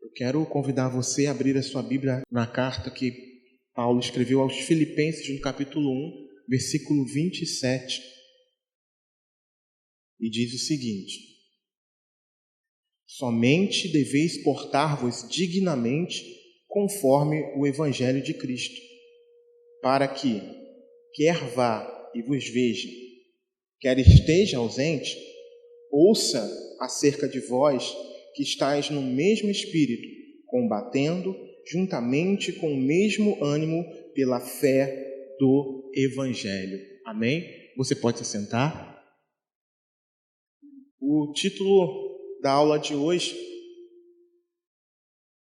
Eu quero convidar você a abrir a sua Bíblia na carta que Paulo escreveu aos Filipenses, no capítulo 1, versículo 27. E diz o seguinte: somente deveis portar-vos dignamente conforme o Evangelho de Cristo, para que, quer vá e vos veja, quer esteja ausente, ouça acerca de vós que estáis no mesmo espírito, combatendo juntamente com o mesmo ânimo pela fé do Evangelho. Amém? Você pode se sentar. O título da aula de hoje,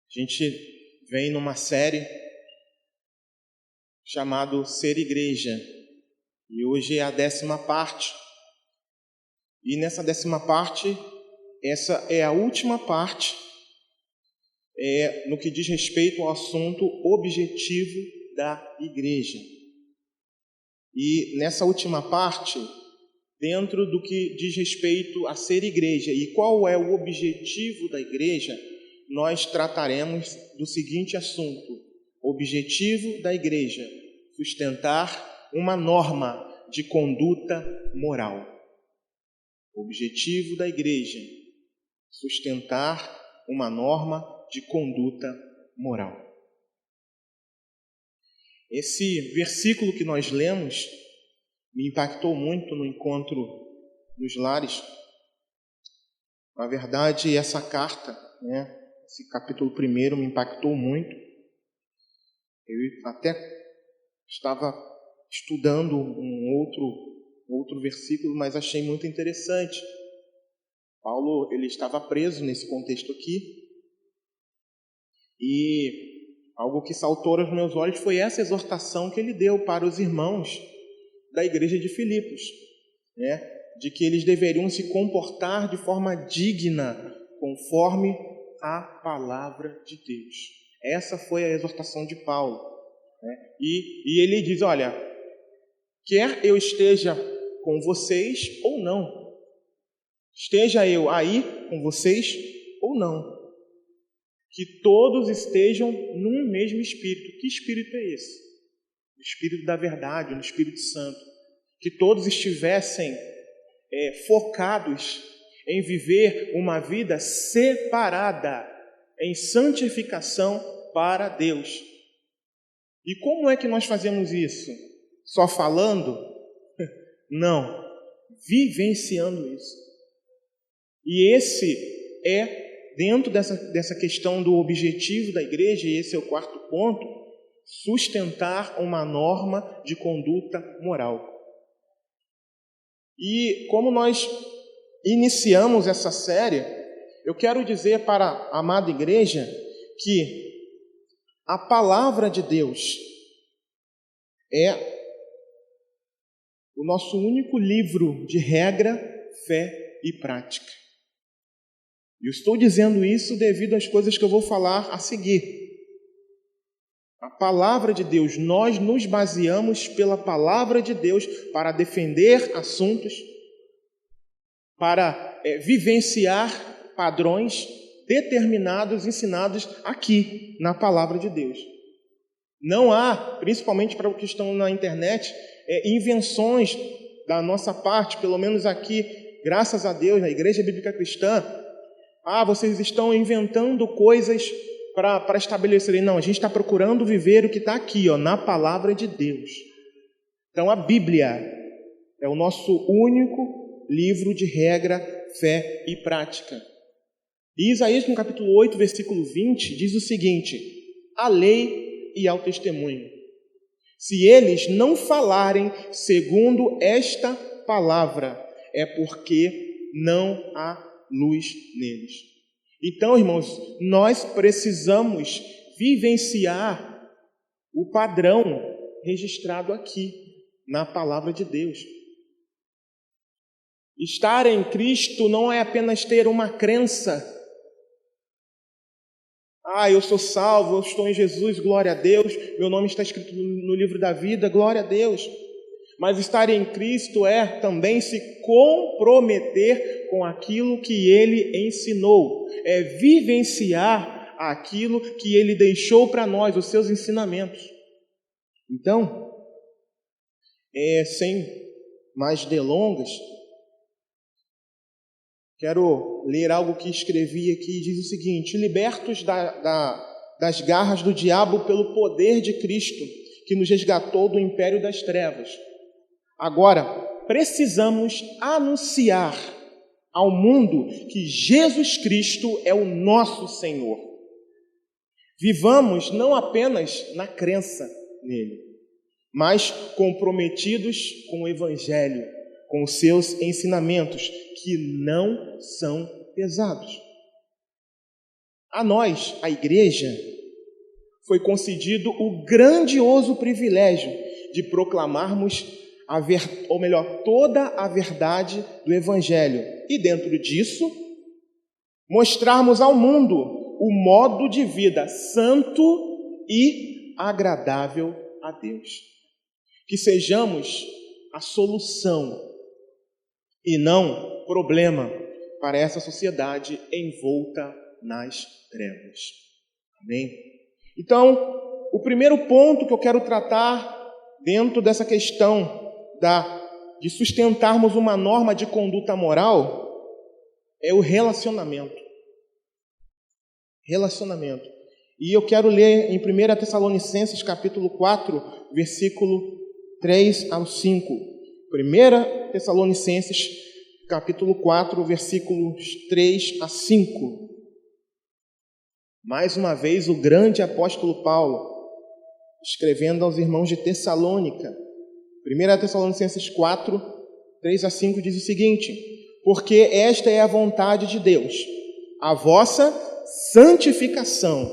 a gente vem numa série chamada Ser Igreja, e hoje é a 10ª parte. E nessa 10ª parte, essa é a última parte no que diz respeito ao assunto objetivo da igreja. E nessa última parte, dentro do que diz respeito a ser igreja e qual é o objetivo da igreja, nós trataremos do seguinte assunto: objetivo da igreja, sustentar uma norma de conduta moral. Objetivo da igreja, sustentar uma norma de conduta moral. Esse versículo que nós lemos me impactou muito no encontro dos lares. Na verdade, essa carta, esse capítulo 1 me impactou muito. Eu até estava estudando um outro versículo, mas achei muito interessante. Paulo, ele estava preso nesse contexto aqui, e algo que saltou aos meus olhos foi essa exortação que ele deu para os irmãos da igreja de Filipos, de que eles deveriam se comportar de forma digna, conforme a palavra de Deus. Essa foi a exortação de Paulo. E ele diz, olha, quer eu esteja com vocês ou não, esteja eu aí com vocês ou não, que todos estejam num mesmo espírito. Que espírito é esse? O espírito da verdade, o Espírito Santo. Que todos estivessem focados em viver uma vida separada, em santificação para Deus. E como é que nós fazemos isso? Só falando? Não, vivenciando isso. E esse é, dentro dessa questão do objetivo da igreja, e esse é o 4º ponto, sustentar uma norma de conduta moral. E como nós iniciamos essa série, eu quero dizer para a amada igreja que a palavra de Deus é o nosso único livro de regra, fé e prática. Eu estou dizendo isso devido às coisas que eu vou falar a seguir. A palavra de Deus, nós nos baseamos pela palavra de Deus para defender assuntos, para vivenciar padrões determinados, ensinados aqui na palavra de Deus. Não há, principalmente para os que estão na internet, invenções da nossa parte, pelo menos aqui, graças a Deus, na Igreja Bíblica Cristã. Vocês estão inventando coisas para estabelecerem. Não, a gente está procurando viver o que está aqui, na palavra de Deus. Então, a Bíblia é o nosso único livro de regra, fé e prática. E Isaías, no capítulo 8, versículo 20, diz o seguinte: à lei e ao testemunho, se eles não falarem segundo esta palavra, é porque não há luz neles. Então, irmãos, nós precisamos vivenciar o padrão registrado aqui na palavra de Deus. Estar em Cristo não é apenas ter uma crença. Eu sou salvo, eu estou em Jesus, glória a Deus, meu nome está escrito no livro da vida, glória a Deus. Mas estar em Cristo é também se comprometer com aquilo que Ele ensinou, é vivenciar àquilo que ele deixou para nós, os seus ensinamentos. Então, sem mais delongas, quero ler algo que escrevi aqui, diz o seguinte: libertos das garras do diabo pelo poder de Cristo, que nos resgatou do império das trevas. Agora, precisamos anunciar ao mundo que Jesus Cristo é o nosso Senhor. Vivamos não apenas na crença nele, mas comprometidos com o Evangelho, com os seus ensinamentos, que não são pesados. A nós, a igreja, foi concedido o grandioso privilégio de proclamarmos toda a verdade do Evangelho e, dentro disso, mostrarmos ao mundo o modo de vida santo e agradável a Deus. Que sejamos a solução e não problema para essa sociedade envolta nas trevas. Amém? Então, o primeiro ponto que eu quero tratar dentro dessa questão de sustentarmos uma norma de conduta moral é o relacionamento. Relacionamento. E eu quero ler em 1 Tessalonicenses capítulo 4, versículo 3 ao 5. 1 Tessalonicenses capítulo 4, versículos 3 a 5. Mais uma vez, o grande apóstolo Paulo, escrevendo aos irmãos de Tessalônica. 1 Tessalonicenses 4, 3 a 5 diz o seguinte: porque esta é a vontade de Deus, a vossa santificação,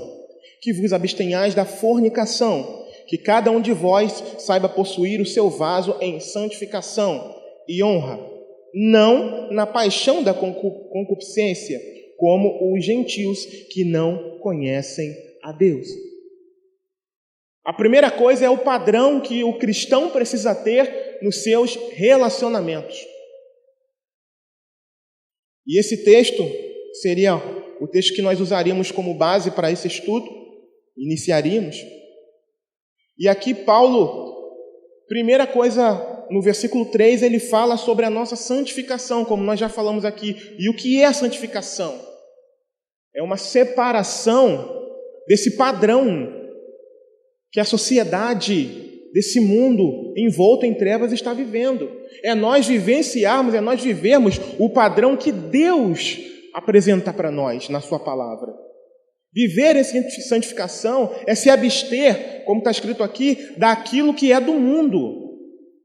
que vos abstenhais da fornicação, que cada um de vós saiba possuir o seu vaso em santificação e honra, não na paixão da concupiscência, como os gentios que não conhecem a Deus. A primeira coisa é o padrão que o cristão precisa ter nos seus relacionamentos. E esse texto seria o texto que nós usaríamos como base para esse estudo, iniciaríamos. E aqui Paulo, primeira coisa, no versículo 3, ele fala sobre a nossa santificação, como nós já falamos aqui. E o que é a santificação? É uma separação desse padrão que a sociedade desse mundo envolto em trevas está vivendo. É nós vivenciarmos, é nós vivermos o padrão que Deus apresenta para nós na sua palavra. Viver essa santificação é se abster, como está escrito aqui, daquilo que é do mundo,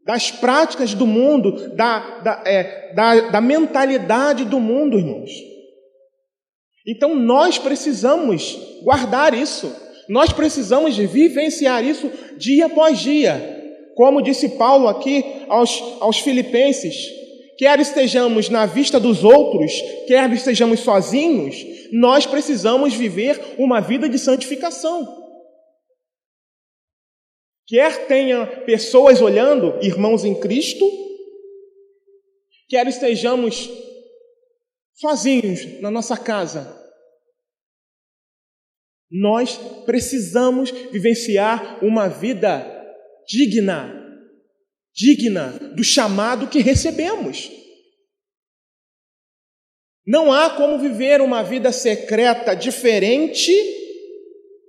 das práticas do mundo, da mentalidade do mundo, irmãos. Então nós precisamos guardar isso. Nós precisamos vivenciar isso dia após dia. Como disse Paulo aqui aos filipenses, quer estejamos na vista dos outros, quer estejamos sozinhos, nós precisamos viver uma vida de santificação. Quer tenha pessoas olhando, irmãos em Cristo, quer estejamos sozinhos na nossa casa, nós precisamos vivenciar uma vida digna do chamado que recebemos. Não há como viver uma vida secreta diferente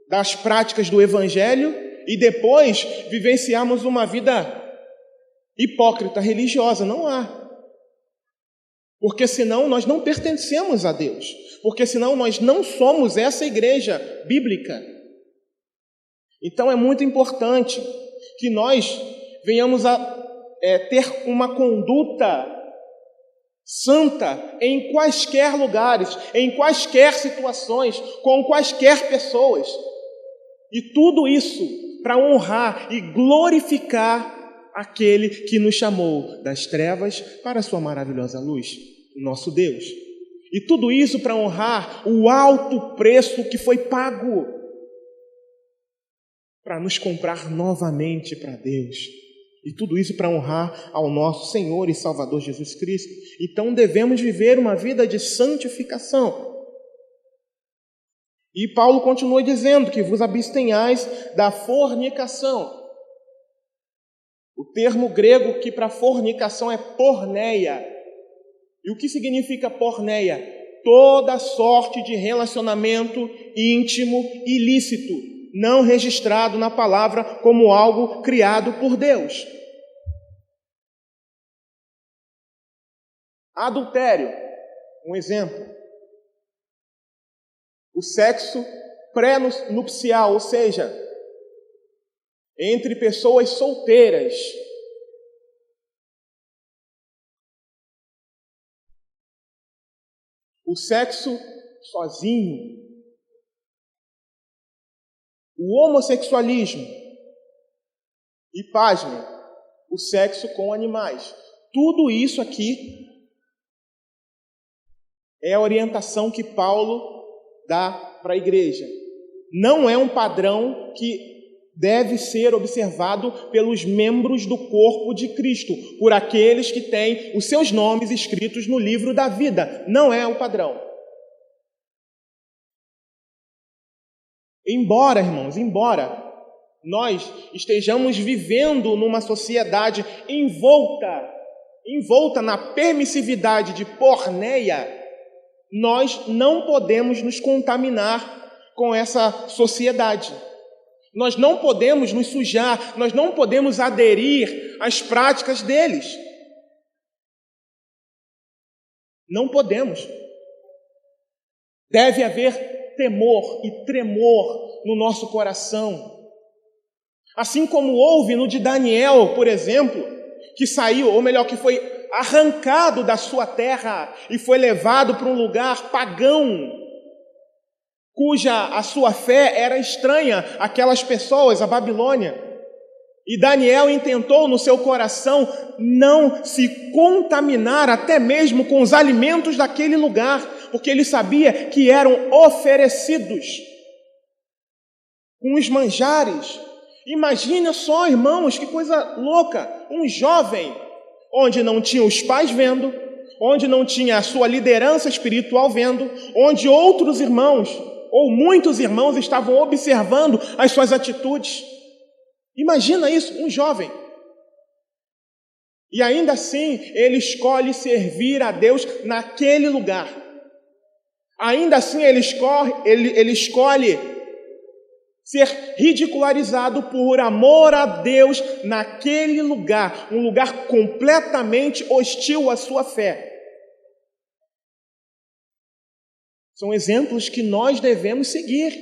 das práticas do Evangelho e depois vivenciarmos uma vida hipócrita, religiosa. Não há. Porque senão nós não pertencemos a Deus. Porque senão nós não somos essa igreja bíblica. Então é muito importante que nós venhamos a ter uma conduta santa em quaisquer lugares, em quaisquer situações, com quaisquer pessoas. E tudo isso para honrar e glorificar aquele que nos chamou das trevas para a sua maravilhosa luz, o nosso Deus. E tudo isso para honrar o alto preço que foi pago para nos comprar novamente para Deus. E tudo isso para honrar ao nosso Senhor e Salvador Jesus Cristo. Então devemos viver uma vida de santificação. E Paulo continua dizendo que vos abstenhais da fornicação. O termo grego que para fornicação é porneia. E o que significa porneia? Toda sorte de relacionamento íntimo ilícito, não registrado na palavra como algo criado por Deus. Adultério, um exemplo. O sexo pré-nupcial, ou seja, entre pessoas solteiras. O sexo sozinho. O homossexualismo. E, pasmem, o sexo com animais. Tudo isso aqui é a orientação que Paulo dá para a igreja. Não é um padrão que deve ser observado pelos membros do corpo de Cristo, por aqueles que têm os seus nomes escritos no livro da vida. Não é o padrão. Embora, irmãos, nós estejamos vivendo numa sociedade envolta na permissividade de porneia, nós não podemos nos contaminar com essa sociedade. Nós não podemos nos sujar, nós não podemos aderir às práticas deles. Não podemos. Deve haver temor e tremor no nosso coração. Assim como houve no de Daniel, por exemplo, que saiu, ou melhor, que foi arrancado da sua terra e foi levado para um lugar pagão, cuja a sua fé era estranha àquelas pessoas, a Babilônia. E Daniel intentou no seu coração não se contaminar até mesmo com os alimentos daquele lugar, porque ele sabia que eram oferecidos com os manjares. Imagina só, irmãos, que coisa louca, um jovem onde não tinha os pais vendo, onde não tinha a sua liderança espiritual vendo, onde outros irmãos, ou muitos irmãos, estavam observando as suas atitudes. Imagina isso, um jovem. E ainda assim, ele escolhe servir a Deus naquele lugar. Ainda assim, ele escolhe ser ridicularizado por amor a Deus naquele lugar, um lugar completamente hostil à sua fé. São exemplos que nós devemos seguir.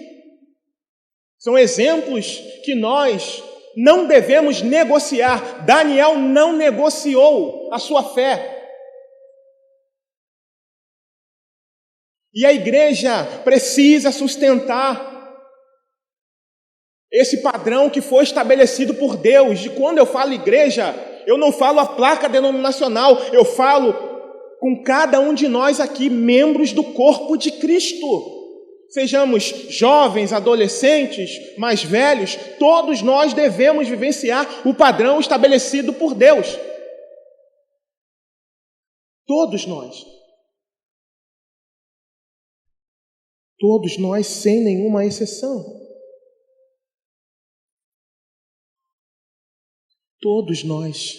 São exemplos que nós não devemos negociar. Daniel não negociou a sua fé. E a igreja precisa sustentar esse padrão que foi estabelecido por Deus. E quando eu falo igreja, eu não falo a placa denominacional, eu falo com cada um de nós aqui, membros do corpo de Cristo. Sejamos jovens, adolescentes, mais velhos, todos nós devemos vivenciar o padrão estabelecido por Deus. Todos nós. Todos nós, sem nenhuma exceção. Todos nós.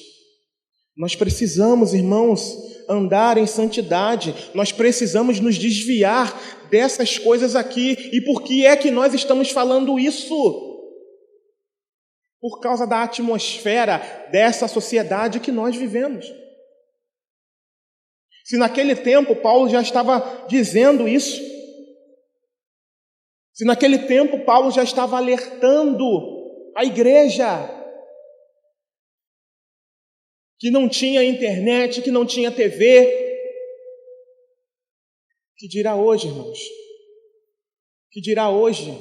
Nós precisamos, irmãos, andar em santidade. Nós precisamos nos desviar dessas coisas aqui. E por que é que nós estamos falando isso? Por causa da atmosfera dessa sociedade que nós vivemos. Se naquele tempo Paulo já estava dizendo isso, se naquele tempo Paulo já estava alertando a igreja que não tinha internet, que não tinha TV, que dirá hoje, irmãos? Que dirá hoje?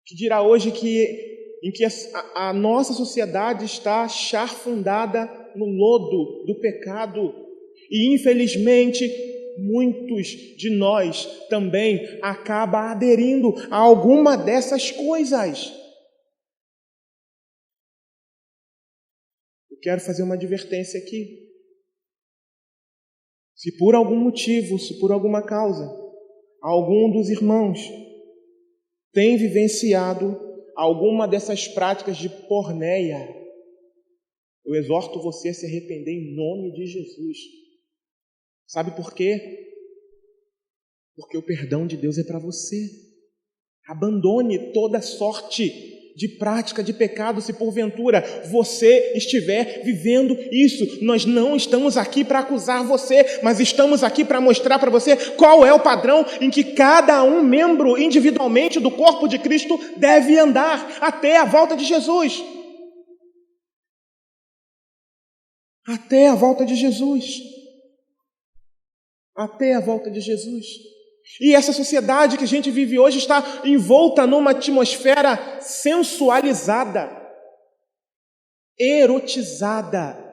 Que dirá hoje em que a nossa sociedade está charfundada no lodo do pecado e, infelizmente, muitos de nós também acabam aderindo a alguma dessas coisas. Eu quero fazer uma advertência aqui. Se por algum motivo, se por alguma causa, algum dos irmãos tem vivenciado alguma dessas práticas de porneia, eu exorto você a se arrepender em nome de Jesus. Sabe por quê? Porque o perdão de Deus é para você. Abandone toda sorte de prática de pecado, se porventura você estiver vivendo isso. Nós não estamos aqui para acusar você, mas estamos aqui para mostrar para você qual é o padrão em que cada um membro individualmente do corpo de Cristo deve andar até a volta de Jesus. Até a volta de Jesus. Até a volta de Jesus. E essa sociedade que a gente vive hoje está envolta numa atmosfera sensualizada, erotizada.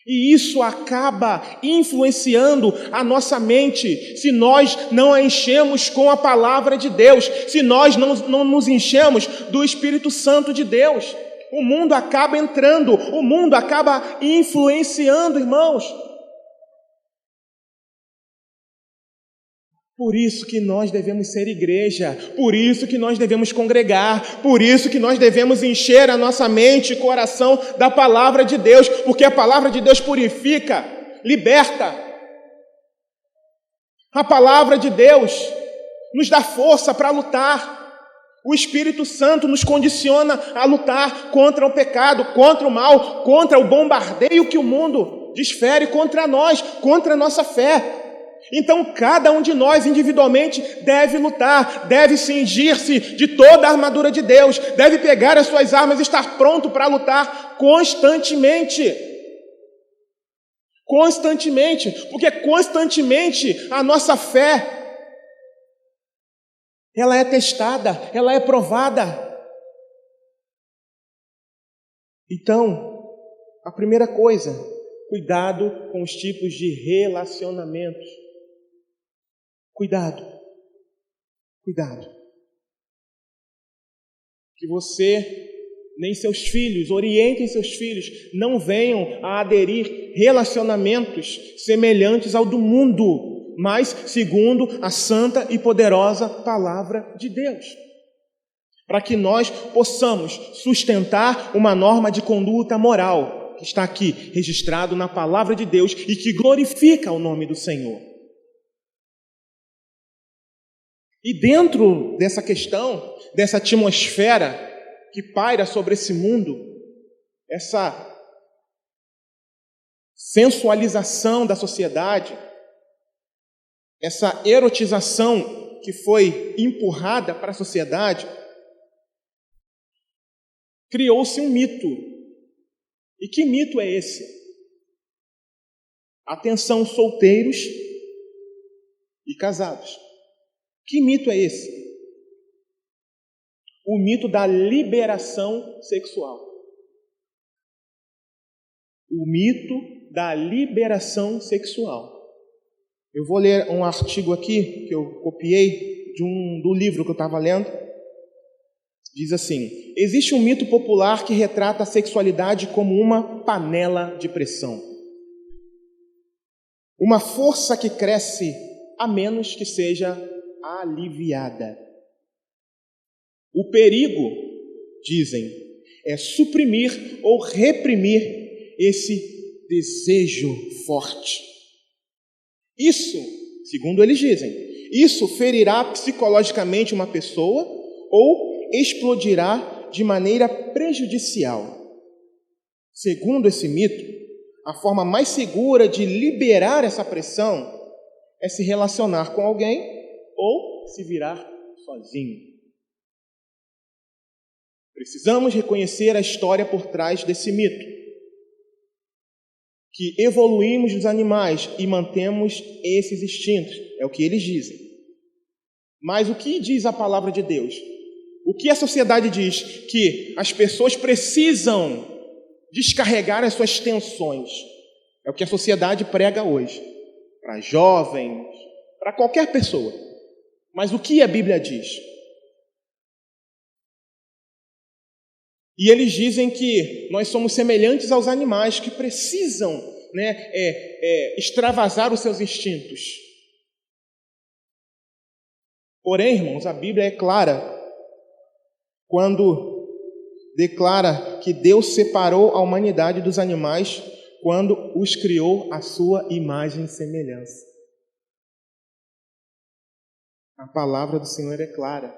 E isso acaba influenciando a nossa mente, se nós não a enchemos com a palavra de Deus, se nós não nos enchemos do Espírito Santo de Deus. O mundo acaba entrando, o mundo acaba influenciando, irmãos. Por isso que nós devemos ser igreja, por isso que nós devemos congregar, por isso que nós devemos encher a nossa mente e coração da palavra de Deus, porque a palavra de Deus purifica, liberta. A palavra de Deus nos dá força para lutar. O Espírito Santo nos condiciona a lutar contra o pecado, contra o mal, contra o bombardeio que o mundo desfere contra nós, contra a nossa fé. Então, cada um de nós individualmente deve lutar, deve cingir-se de toda a armadura de Deus, deve pegar as suas armas e estar pronto para lutar constantemente. Constantemente, porque constantemente a nossa fé, ela é testada, ela é provada. Então, a primeira coisa, cuidado com os tipos de relacionamentos. Cuidado. Que você, nem seus filhos, orientem seus filhos, não venham a aderir relacionamentos semelhantes ao do mundo, mas segundo a santa e poderosa palavra de Deus. Para que nós possamos sustentar uma norma de conduta moral, que está aqui registrado na palavra de Deus e que glorifica o nome do Senhor. E dentro dessa questão, dessa atmosfera que paira sobre esse mundo, essa sensualização da sociedade, essa erotização que foi empurrada para a sociedade, criou-se um mito. E que mito é esse? Atenção, solteiros e casados. Que mito é esse? O mito da liberação sexual. O mito da liberação sexual. Eu vou ler um artigo aqui que eu copiei do livro que eu estava lendo. Diz assim: existe um mito popular que retrata a sexualidade como uma panela de pressão. Uma força que cresce a menos que seja aliviada. O perigo, dizem, é suprimir ou reprimir esse desejo forte. Isso, segundo eles dizem, isso ferirá psicologicamente uma pessoa ou explodirá de maneira prejudicial. Segundo esse mito, a forma mais segura de liberar essa pressão é se relacionar com alguém ou se virar sozinho. Precisamos reconhecer a história por trás desse mito, que evoluímos dos animais e mantemos esses instintos, é o que eles dizem. Mas o que diz a palavra de Deus? O que a sociedade diz? Que as pessoas precisam descarregar as suas tensões. É o que a sociedade prega hoje, para jovens, para qualquer pessoa. Mas o que a Bíblia diz? E eles dizem que nós somos semelhantes aos animais que precisam, extravasar os seus instintos. Porém, irmãos, a Bíblia é clara quando declara que Deus separou a humanidade dos animais quando os criou à sua imagem e semelhança. A palavra do Senhor é clara.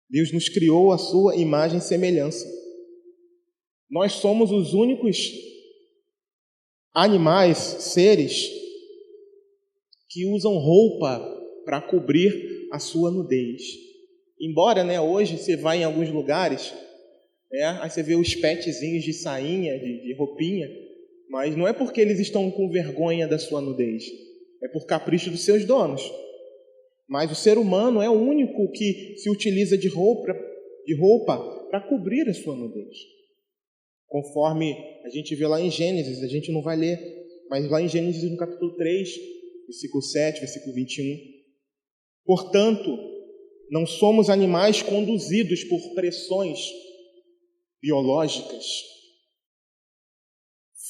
Deus nos criou à sua imagem e semelhança. Nós somos os únicos animais, seres, que usam roupa para cobrir a sua nudez. Embora, hoje você vai em alguns lugares, aí você vê os petzinhos de sainha, de roupinha, mas não é porque eles estão com vergonha da sua nudez, é por capricho dos seus donos. Mas o ser humano é o único que se utiliza de roupa para cobrir a sua nudez. Conforme a gente vê lá em Gênesis, a gente não vai ler, mas lá em Gênesis no capítulo 3, versículo 7, versículo 21. Portanto, não somos animais conduzidos por pressões biológicas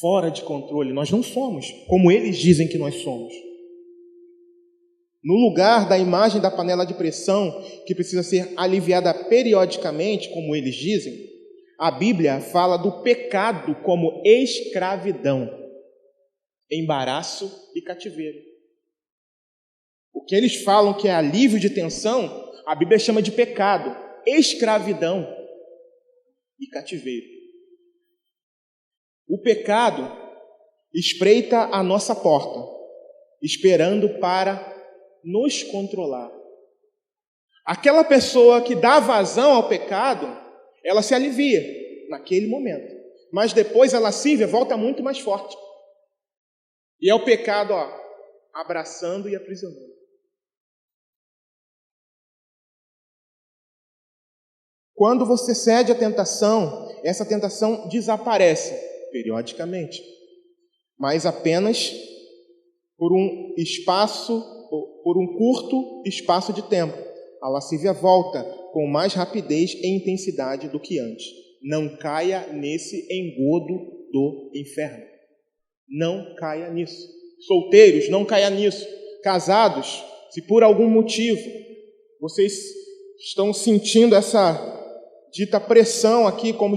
fora de controle. Nós não somos como eles dizem que nós somos. No lugar da imagem da panela de pressão, que precisa ser aliviada periodicamente, como eles dizem, a Bíblia fala do pecado como escravidão, embaraço e cativeiro. O que eles falam que é alívio de tensão, a Bíblia chama de pecado, escravidão e cativeiro. O pecado espreita a nossa porta, esperando para nos controlar. Aquela pessoa que dá vazão ao pecado, ela se alivia naquele momento, mas depois a lascívia volta muito mais forte. E é o pecado, abraçando e aprisionando. Quando você cede à tentação, essa tentação desaparece periodicamente, mas apenas por um curto espaço de tempo. A lascívia volta com mais rapidez e intensidade do que antes. Não caia nesse engodo do inferno. Não caia nisso. Solteiros, não caia nisso. Casados, se por algum motivo vocês estão sentindo essa dita pressão aqui, como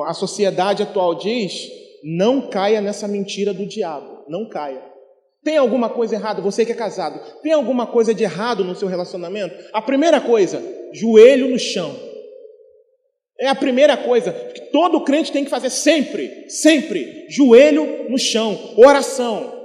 a sociedade atual diz, não caia nessa mentira do diabo. Não caia. Tem alguma coisa errada? Você que é casado, tem alguma coisa de errado no seu relacionamento? A primeira coisa, joelho no chão. É a primeira coisa que todo crente tem que fazer sempre, sempre. Joelho no chão, oração.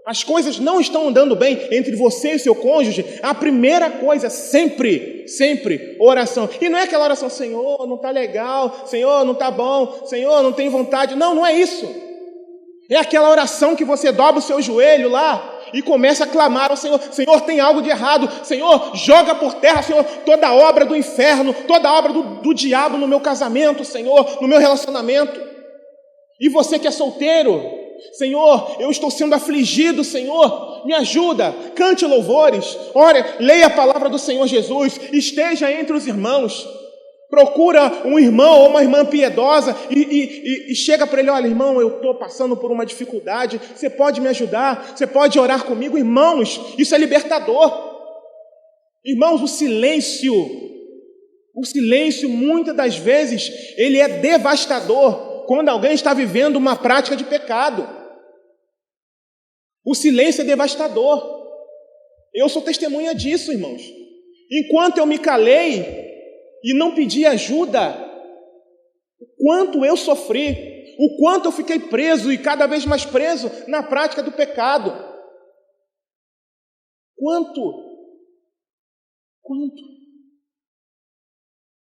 As coisas não estão andando bem entre você e seu cônjuge. A primeira coisa, sempre, sempre, oração. E não é aquela oração, Senhor, não está legal, Senhor, não está bom, Senhor, não tenho vontade. Não, não é isso. É aquela oração que você dobra o seu joelho lá e começa a clamar ao Senhor. Senhor, tem algo de errado. Senhor, joga por terra, Senhor, toda obra do inferno, toda obra do diabo no meu casamento, Senhor, no meu relacionamento. E você que é solteiro, Senhor, eu estou sendo afligido, Senhor, me ajuda, cante louvores, ore, leia a palavra do Senhor Jesus, esteja entre os irmãos. Procura um irmão ou uma irmã piedosa e chega para ele, olha, irmão, eu estou passando por uma dificuldade, você pode me ajudar, você pode orar comigo? Irmãos, isso é libertador. Irmãos, o silêncio muitas das vezes, ele é devastador quando alguém está vivendo uma prática de pecado. O silêncio é devastador. Eu sou testemunha disso, irmãos. Enquanto eu me calei e não pedi ajuda, o quanto eu sofri, o quanto eu fiquei preso e cada vez mais preso na prática do pecado. Quanto?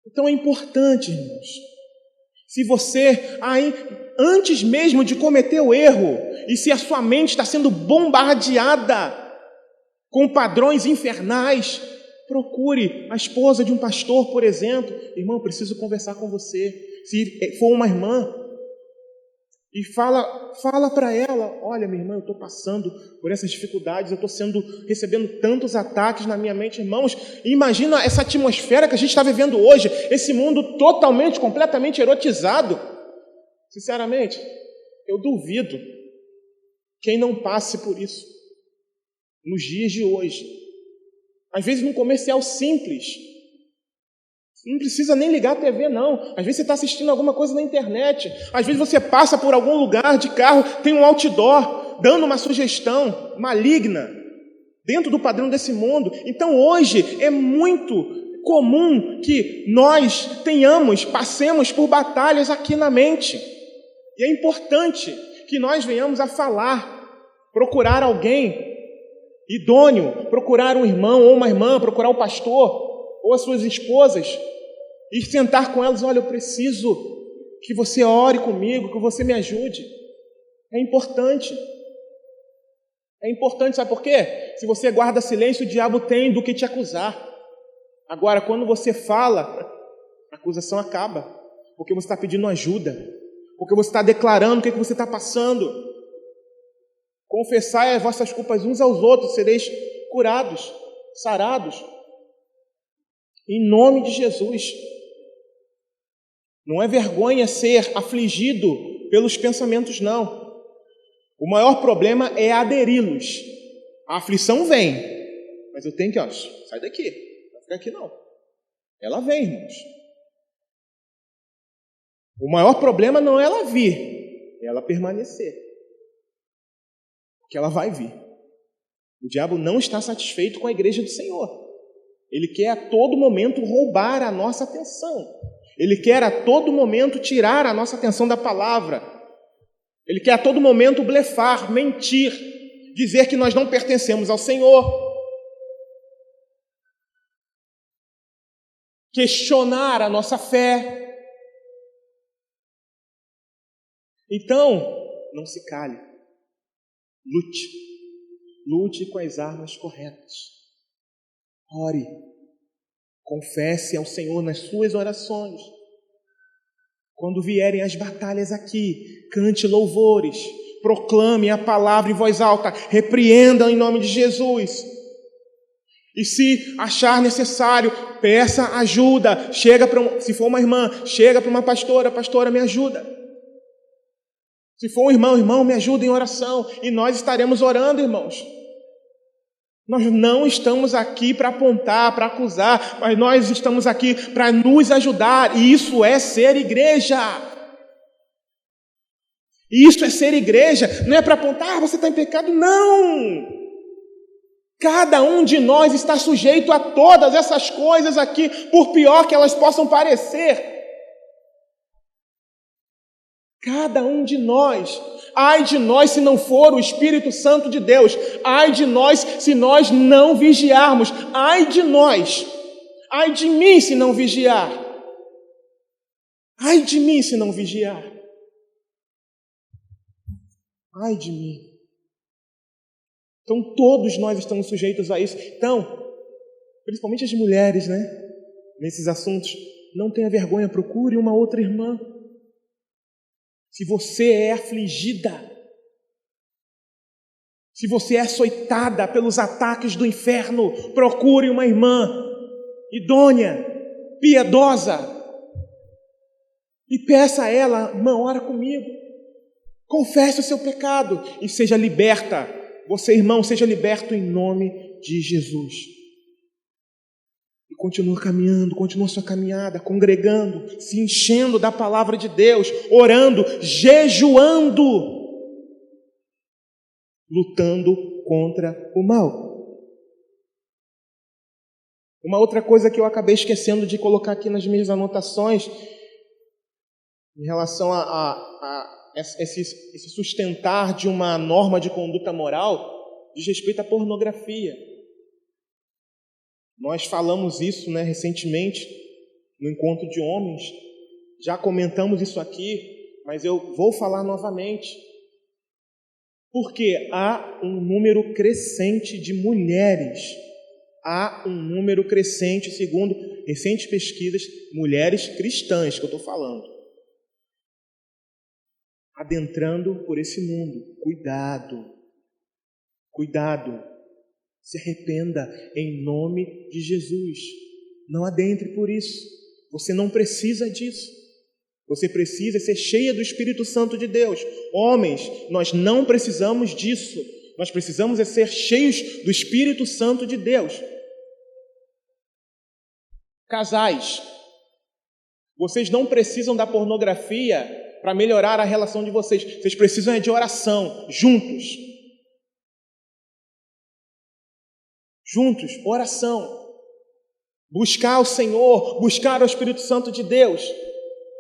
Então é importante, irmãos, se você, antes mesmo de cometer o erro, e se a sua mente está sendo bombardeada com padrões infernais, procure a esposa de um pastor, por exemplo. Irmão, eu preciso conversar com você. Se for uma irmã, e fala para ela, olha, minha irmã, eu estou passando por essas dificuldades, eu estou recebendo tantos ataques na minha mente. Irmãos, imagina essa atmosfera que a gente está vivendo hoje, esse mundo totalmente, completamente erotizado. Sinceramente, eu duvido quem não passe por isso. nos dias de hoje. Às vezes num comercial simples, não precisa nem ligar a TV, não. Às vezes você está assistindo alguma coisa na internet. Às vezes você passa por algum lugar de carro, tem um outdoor dando uma sugestão maligna dentro do padrão desse mundo. Então hoje é muito comum que nós passemos por batalhas aqui na mente. E é importante que nós venhamos a falar, procurar alguém idôneo, procurar um irmão ou uma irmã, procurar o pastor ou as suas esposas, e sentar com elas: olha, eu preciso que você ore comigo, que você me ajude. É importante. É importante, sabe por quê? Se você guarda silêncio, o diabo tem do que te acusar. Agora, quando você fala, a acusação acaba, porque você está pedindo ajuda, porque você está declarando o que você está passando. Confessai as vossas culpas uns aos outros, sereis curados, sarados. Em nome de Jesus. Não é vergonha ser afligido pelos pensamentos, não. O maior problema é aderi-los. A aflição vem, mas eu tenho que, sai daqui, não vai ficar aqui não. Ela vem, irmãos. O maior problema não é ela vir, é ela permanecer. Porque ela vai vir. O diabo não está satisfeito com a igreja do Senhor. Ele quer a todo momento roubar a nossa atenção. Ele quer a todo momento tirar a nossa atenção da palavra. Ele quer a todo momento blefar, mentir, dizer que nós não pertencemos ao Senhor. Questionar a nossa fé. Então, não se cale. Lute. Lute com as armas corretas. Ore, confesse ao Senhor nas suas orações. Quando vierem as batalhas aqui, cante louvores, proclame a palavra em voz alta, repreenda em nome de Jesus. E se achar necessário, peça ajuda. Se for uma irmã, chega para uma pastora: pastora, me ajuda. Se for um irmão, me ajuda em oração. E nós estaremos orando, irmãos. Nós não estamos aqui para apontar, para acusar, mas nós estamos aqui para nos ajudar. E isso é ser igreja. Isso é ser igreja. Não é para apontar: você está em pecado. Não! Cada um de nós está sujeito a todas essas coisas aqui, por pior que elas possam parecer. Cada um de nós. Ai de nós se não for o Espírito Santo de Deus. Ai de nós se nós não vigiarmos. Ai de nós. Ai de mim se não vigiar. Ai de mim se não vigiar. Ai de mim. Então todos nós estamos sujeitos a isso. Então, principalmente as mulheres, nesses assuntos, não tenha vergonha, procure uma outra irmã. Se você é afligida, se você é açoitada pelos ataques do inferno, procure uma irmã idônea, piedosa, e peça a ela: irmã, ora comigo, confesse o seu pecado e seja liberta. Você, irmão, seja liberto em nome de Jesus. E continua caminhando, continua sua caminhada, congregando, se enchendo da palavra de Deus, orando, jejuando, lutando contra o mal. Uma outra coisa que eu acabei esquecendo de colocar aqui nas minhas anotações, em relação a esse sustentar de uma norma de conduta moral, diz respeito à pornografia. Nós falamos isso, recentemente, no encontro de homens. Já comentamos isso aqui, mas eu vou falar novamente. Porque há um número crescente de mulheres. Há um número crescente, segundo recentes pesquisas, mulheres cristãs que eu estou falando, adentrando por esse mundo. Cuidado. Cuidado. Se arrependa em nome de Jesus. Não adentre por isso. Você não precisa disso. Você precisa ser cheia do Espírito Santo de Deus. Homens, nós não precisamos disso. Nós precisamos ser cheios do Espírito Santo de Deus. Casais, vocês não precisam da pornografia para melhorar a relação de vocês. Vocês precisam de oração, juntos. Juntos, oração. Buscar o Senhor, buscar o Espírito Santo de Deus.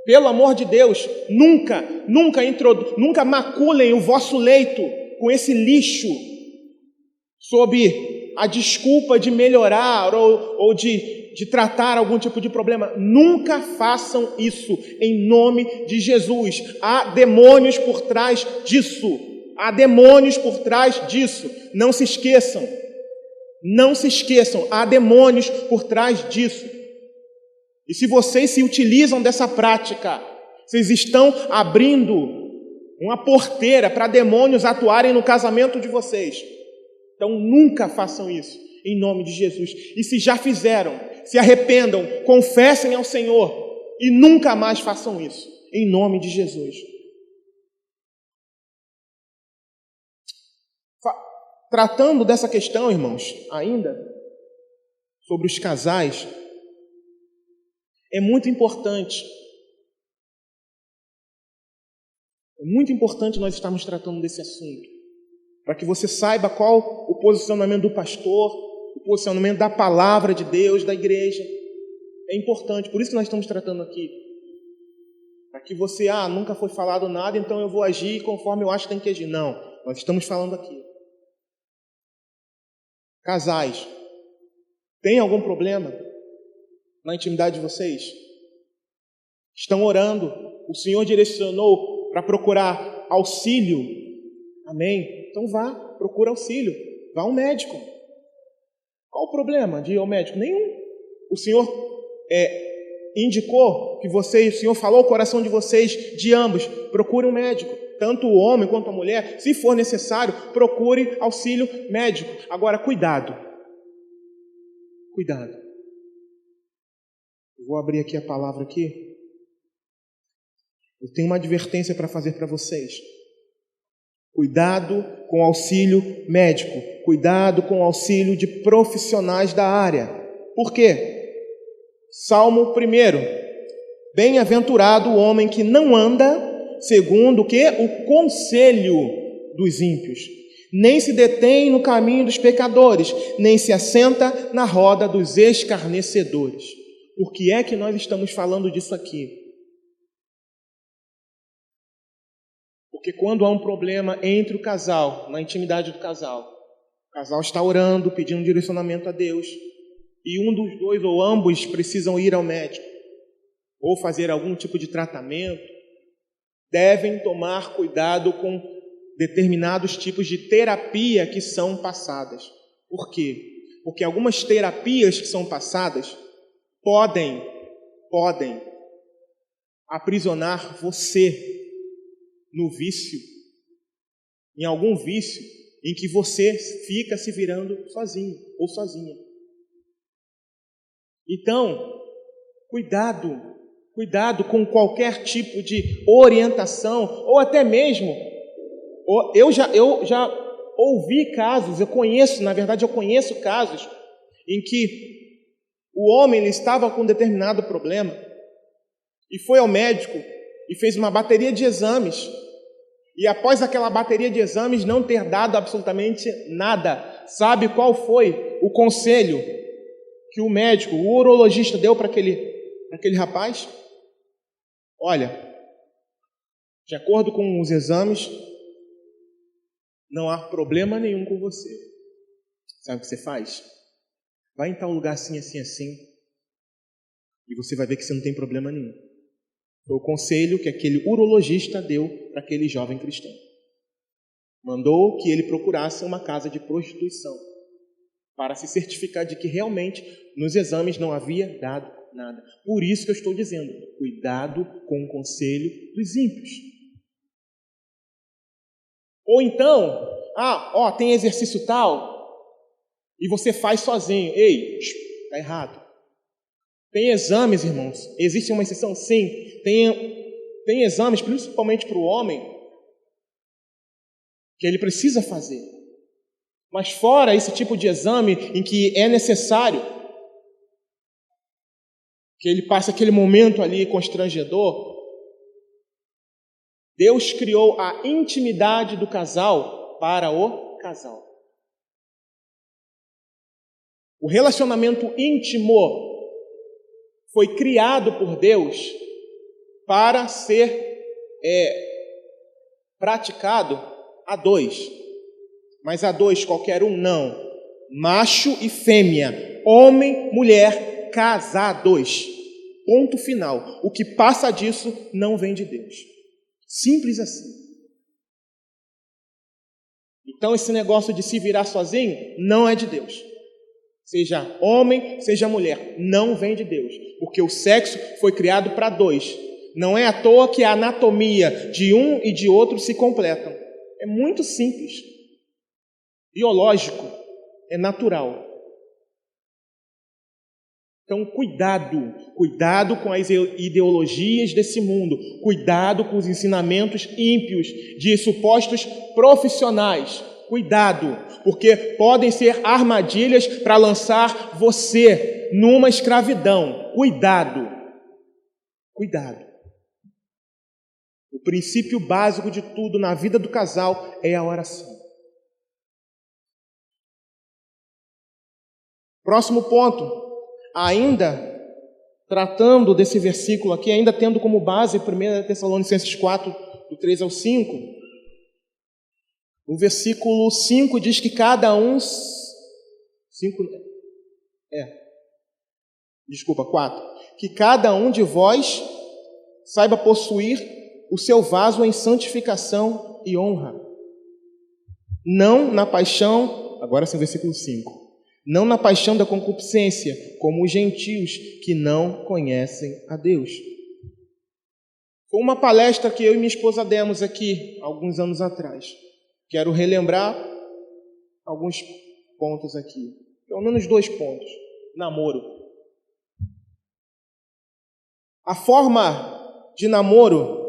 Pelo amor de Deus, nunca maculem o vosso leito com esse lixo sob a desculpa de melhorar ou de tratar algum tipo de problema. Nunca façam isso em nome de Jesus. Há demônios por trás disso. Há demônios por trás disso. Não se esqueçam. Não se esqueçam. Há demônios por trás disso. E se vocês se utilizam dessa prática, vocês estão abrindo uma porteira para demônios atuarem no casamento de vocês. Então nunca façam isso, em nome de Jesus. E se já fizeram, se arrependam, confessem ao Senhor e nunca mais façam isso, em nome de Jesus. Tratando dessa questão, irmãos, ainda sobre os casais, é muito importante nós estarmos tratando desse assunto, para que você saiba qual o posicionamento do pastor, o posicionamento da palavra de Deus, da igreja. É importante, por isso que nós estamos tratando aqui. Para que você, nunca foi falado nada, então eu vou agir conforme eu acho que tem que agir. Não, nós estamos falando aqui. Casais, tem algum problema na intimidade de vocês? Estão orando, o Senhor direcionou para procurar auxílio. Amém? Então vá, procura auxílio, vá ao médico. Qual o problema de ir ao médico? Nenhum. O Senhor indicou que o Senhor falou ao coração de vocês, de ambos, procure um médico. Tanto o homem quanto a mulher, se for necessário, procure auxílio médico. Agora, cuidado. Cuidado. Eu vou abrir aqui a palavra aqui. Eu tenho uma advertência para fazer para vocês. Cuidado com o auxílio médico. Cuidado com o auxílio de profissionais da área. Por quê? Salmo 1. Bem-aventurado o homem que não anda segundo o quê? O conselho dos ímpios, nem se detém no caminho dos pecadores, nem se assenta na roda dos escarnecedores. Por que é que nós estamos falando disso aqui? Porque quando há um problema entre o casal, na intimidade do casal, o casal está orando, pedindo direcionamento a Deus, e um dos dois ou ambos precisam ir ao médico, ou fazer algum tipo de tratamento, devem tomar cuidado com determinados tipos de terapia que são passadas. Por quê? Porque algumas terapias que são passadas podem aprisionar você no vício, em algum vício em que você fica se virando sozinho ou sozinha. Então, cuidado com qualquer tipo de orientação, ou até mesmo, eu já ouvi casos, eu conheço casos em que o homem ele estava com um determinado problema e foi ao médico e fez uma bateria de exames, e após aquela bateria de exames não ter dado absolutamente nada, sabe qual foi o conselho que o médico, o urologista deu para aquele rapaz? Olha, de acordo com os exames, não há problema nenhum com você. Sabe o que você faz? Vai em tal lugar assim, assim, assim, e você vai ver que você não tem problema nenhum. Foi o conselho que aquele urologista deu para aquele jovem cristão. Mandou que ele procurasse uma casa de prostituição para se certificar de que realmente nos exames não havia dado nada. Por isso que eu estou dizendo, cuidado com o conselho dos ímpios. Ou então, tem exercício tal, e você faz sozinho. Ei, está errado. Tem exames, irmãos. Existe uma exceção? Sim. Tem exames, principalmente para o homem, que ele precisa fazer. Mas fora esse tipo de exame em que é necessário que ele passe aquele momento ali constrangedor, Deus criou a intimidade do casal para o casal. O relacionamento íntimo foi criado por Deus para ser praticado a dois. Mas a dois, qualquer um, não. Macho e fêmea, homem, mulher, casados. Ponto final. O que passa disso não vem de Deus. Simples assim. Então esse negócio de se virar sozinho não é de Deus. Seja homem, seja mulher, não vem de Deus. Porque o sexo foi criado para dois. Não é à toa que a anatomia de um e de outro se completam. É muito simples. Biológico. É natural. Então, cuidado com as ideologias desse mundo, cuidado com os ensinamentos ímpios de supostos profissionais, cuidado, porque podem ser armadilhas para lançar você numa escravidão. Cuidado. O princípio básico de tudo na vida do casal é a oração. Próximo ponto. Ainda tratando desse versículo aqui, ainda tendo como base 1 Tessalonicenses 4, do 3 ao 5, o versículo 5 diz que cada um... 4. Que cada um de vós saiba possuir o seu vaso em santificação e honra. Não na paixão... Agora sim, versículo 5. Não na paixão da concupiscência, como os gentios que não conhecem a Deus. Foi uma palestra que eu e minha esposa demos aqui, alguns anos atrás. Quero relembrar alguns pontos aqui. Pelo menos 2 pontos. Namoro. A forma de namoro,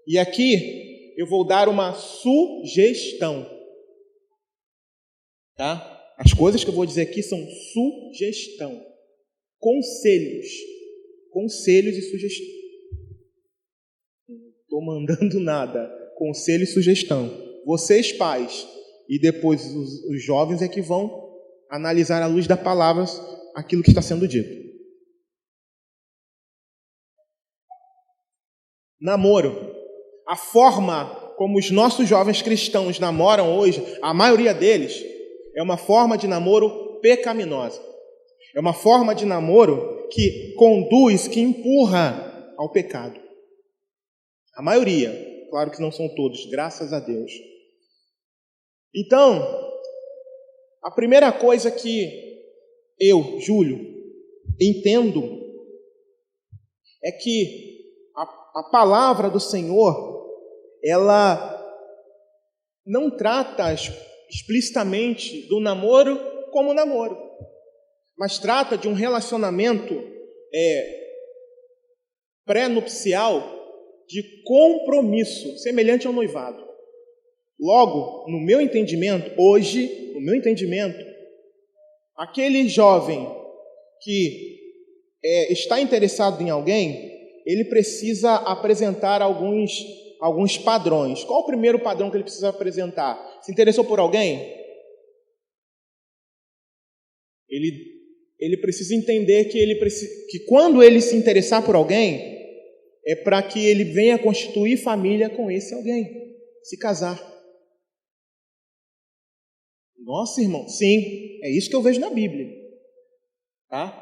e aqui eu vou dar uma sugestão. Tá? As coisas que eu vou dizer aqui são sugestão. Conselhos e sugestão. Não estou mandando nada. Conselho e sugestão. Vocês, pais, e depois os jovens é que vão analisar à luz da palavra aquilo que está sendo dito. Namoro. A forma como os nossos jovens cristãos namoram hoje, a maioria deles, é uma forma de namoro pecaminosa. É uma forma de namoro que conduz, que empurra ao pecado. A maioria, claro que não são todos, graças a Deus. Então, a primeira coisa que eu, Júlio, entendo é que a palavra do Senhor, ela não trata explicitamente do namoro como namoro, mas trata de um relacionamento pré-nupcial de compromisso, semelhante ao noivado. Logo, no meu entendimento, aquele jovem que está interessado em alguém, ele precisa apresentar alguns padrões. Qual o primeiro padrão que ele precisa apresentar? Se interessou por alguém? Ele precisa entender que quando ele se interessar por alguém, é para que ele venha constituir família com esse alguém, se casar. Nossa, irmão, sim, é isso que eu vejo na Bíblia. Tá?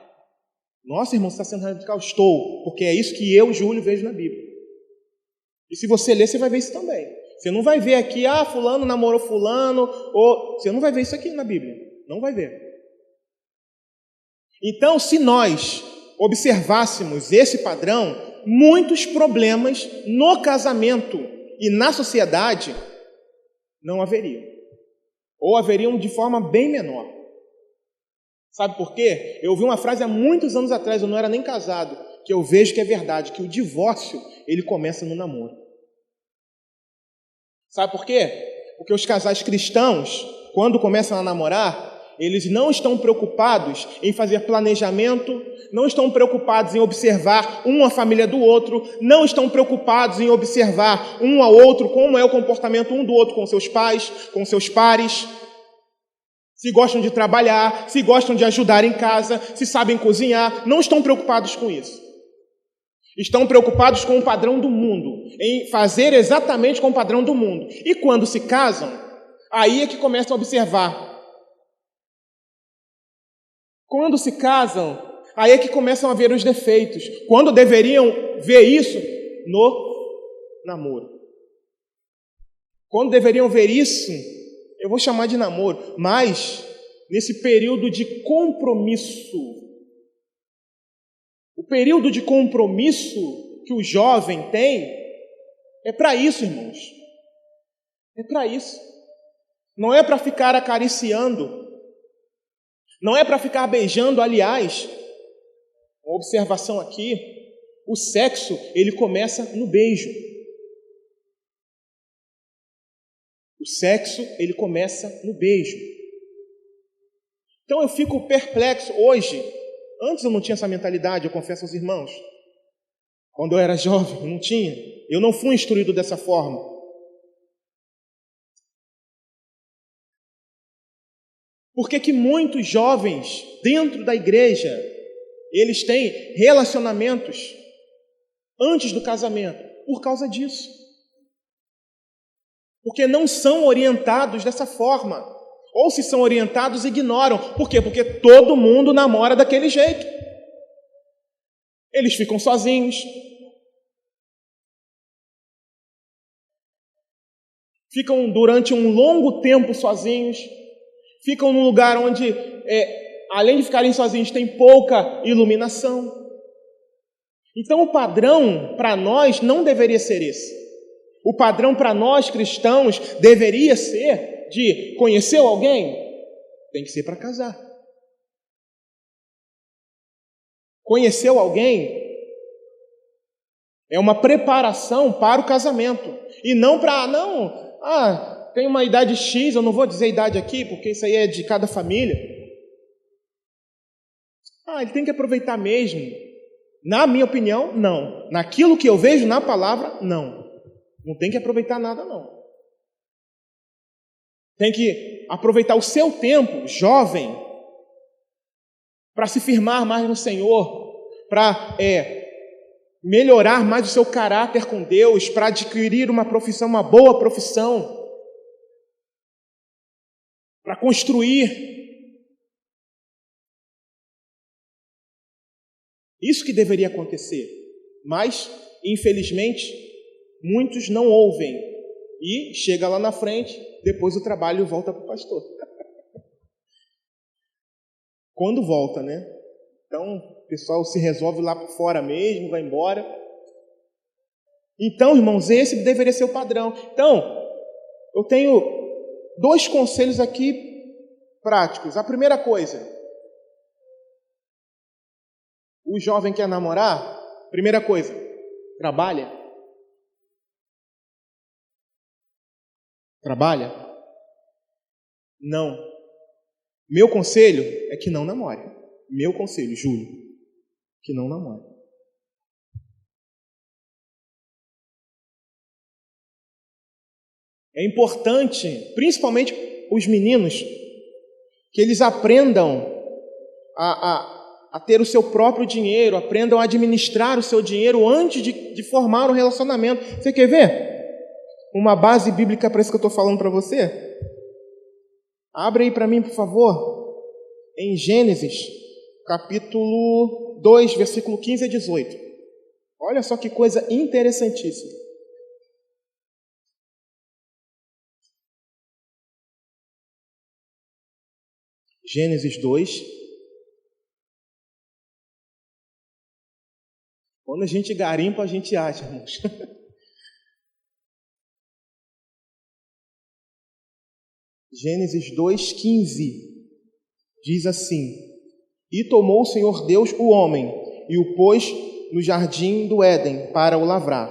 Nossa, irmão, você está sendo radical? Estou, porque é isso que eu, Júlio, vejo na Bíblia. E se você ler, você vai ver isso também. Você não vai ver aqui, fulano namorou fulano, ou... Você não vai ver isso aqui na Bíblia. Não vai ver. Então, se nós observássemos esse padrão, muitos problemas no casamento e na sociedade não haveriam. Ou haveriam de forma bem menor. Sabe por quê? Eu ouvi uma frase há muitos anos atrás, eu não era nem casado, que eu vejo que é verdade, que o divórcio, ele começa no namoro. Sabe por quê? Porque os casais cristãos, quando começam a namorar, eles não estão preocupados em fazer planejamento, não estão preocupados em observar a família do outro, não estão preocupados em observar um ao outro, como é o comportamento um do outro com seus pais, com seus pares, se gostam de trabalhar, se gostam de ajudar em casa, se sabem cozinhar, não estão preocupados com isso. Estão preocupados com o padrão do mundo, em fazer exatamente com o padrão do mundo. E quando se casam, aí é que começam a observar. Quando se casam, aí é que começam a ver os defeitos. Quando deveriam ver isso no namoro. Quando deveriam ver isso, eu vou chamar de namoro, mas nesse período de compromisso. O período de compromisso que o jovem tem é para isso, irmãos. É para isso. Não é para ficar acariciando. Não é para ficar beijando. Aliás, uma observação aqui, o sexo, ele começa no beijo. O sexo, ele começa no beijo. Então eu fico perplexo hoje. Antes eu não tinha essa mentalidade, eu confesso aos irmãos. Quando eu era jovem, eu não tinha. Eu não fui instruído dessa forma. Por que muitos jovens dentro da igreja, eles têm relacionamentos antes do casamento? Por causa disso. Porque não são orientados dessa forma. Ou se são orientados, ignoram. Por quê? Porque todo mundo namora daquele jeito. Eles ficam sozinhos. Ficam durante um longo tempo sozinhos. Ficam num lugar onde, além de ficarem sozinhos, tem pouca iluminação. Então o padrão para nós não deveria ser esse. O padrão para nós cristãos deveria ser de conheceu alguém? Tem que ser para casar. Conheceu alguém? É uma preparação para o casamento. E não para, tem uma idade X, eu não vou dizer idade aqui, porque isso aí é de cada família. Ele tem que aproveitar mesmo. Na minha opinião, não. Naquilo que eu vejo na palavra, não. Não tem que aproveitar nada, não. Tem que aproveitar o seu tempo, jovem, para se firmar mais no Senhor, para melhorar mais o seu caráter com Deus, para adquirir uma profissão, uma boa profissão, para construir. Isso que deveria acontecer. Mas, infelizmente, muitos não ouvem. E chega lá na frente, depois o trabalho volta para o pastor. Quando volta, né? Então, o pessoal se resolve lá por fora mesmo, vai embora. Então, irmãos, esse deveria ser o padrão. Então, eu tenho 2 conselhos aqui práticos. A primeira coisa, o jovem quer namorar? Primeira coisa, trabalha. Trabalha? Não. Meu conselho é que não namore. Meu conselho, Júlio, que não namore. É importante, principalmente os meninos, que eles aprendam a ter o seu próprio dinheiro, aprendam a administrar o seu dinheiro antes de formar um relacionamento. Você quer ver uma base bíblica para isso que eu estou falando para você? Abre aí para mim, por favor, em Gênesis, capítulo 2, versículo 15 a 18. Olha só que coisa interessantíssima. Gênesis 2. Quando a gente garimpa, a gente acha, irmãos. Gênesis 2:15 diz assim: E tomou o Senhor Deus o homem e o pôs no jardim do Éden para o lavrar.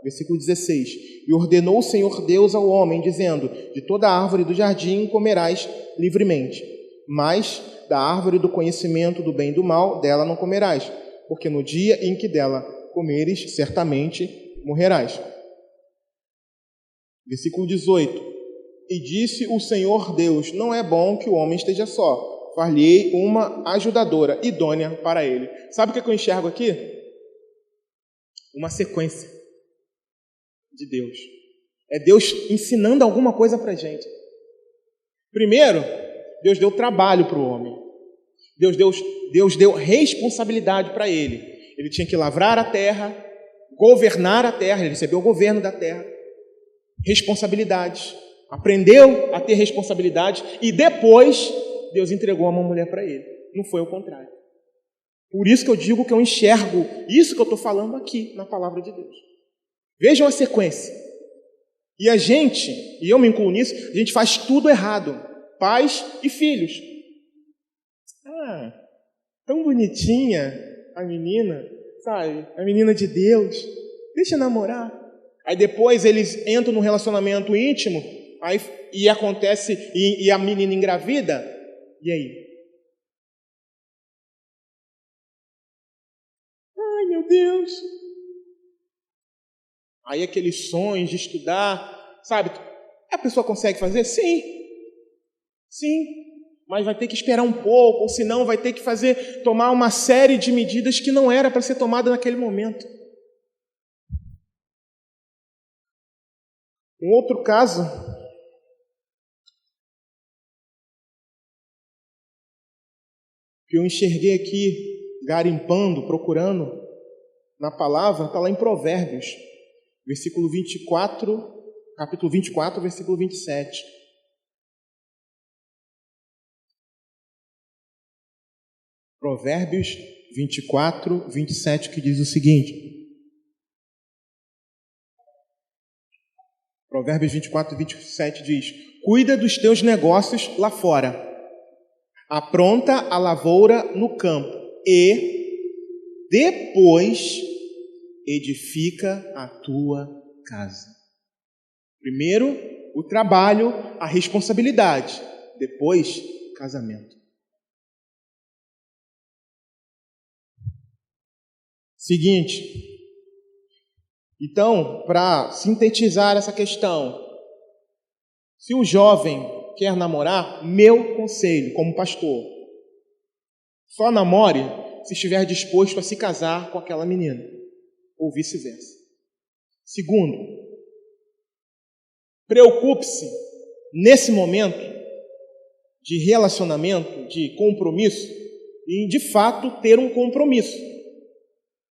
Versículo 16. E ordenou o Senhor Deus ao homem, dizendo: de toda árvore do jardim comerás livremente, mas da árvore do conhecimento do bem e do mal, dela não comerás, porque no dia em que dela comeres, certamente morrerás. Versículo 18. E disse o Senhor Deus: não é bom que o homem esteja só, far-lhe-ei uma ajudadora idônea para ele. Sabe o que eu enxergo aqui? Uma sequência de Deus. É Deus ensinando alguma coisa para a gente. Primeiro, Deus deu trabalho para o homem. Deus deu responsabilidade para ele. Ele tinha que lavrar a terra, governar a terra, ele recebeu o governo da terra. Responsabilidades. Aprendeu a ter responsabilidade e depois Deus entregou uma mulher para ele. Não foi o contrário. Por isso que eu digo que eu enxergo isso que eu estou falando aqui na palavra de Deus. Vejam a sequência. E a gente, e eu me incluo nisso, a gente faz tudo errado. Pais e filhos. Tão bonitinha a menina, sabe? A menina de Deus. Deixa namorar. Aí depois eles entram num relacionamento íntimo, aí, e acontece, e a menina engravida. E aí? Ai, meu Deus! Aí aqueles sonhos de estudar, sabe? A pessoa consegue fazer? Sim. Sim. Mas vai ter que esperar um pouco, ou senão vai ter que tomar uma série de medidas que não era para ser tomada naquele momento. Um outro caso, que eu enxerguei aqui, garimpando, procurando na palavra, está lá em Provérbios, versículo 24, capítulo 24, versículo 27. Provérbios 24, 27, que diz o seguinte. Provérbios 24, 27 diz: cuida dos teus negócios lá fora, apronta a lavoura no campo e depois edifica a tua casa. Primeiro, o trabalho, a responsabilidade. Depois, o casamento. Seguinte. Então, para sintetizar essa questão, se o jovem quer namorar, meu conselho como pastor, só namore se estiver disposto a se casar com aquela menina, ou vice-versa. Segundo, preocupe-se nesse momento de relacionamento, de compromisso, em de fato ter um compromisso.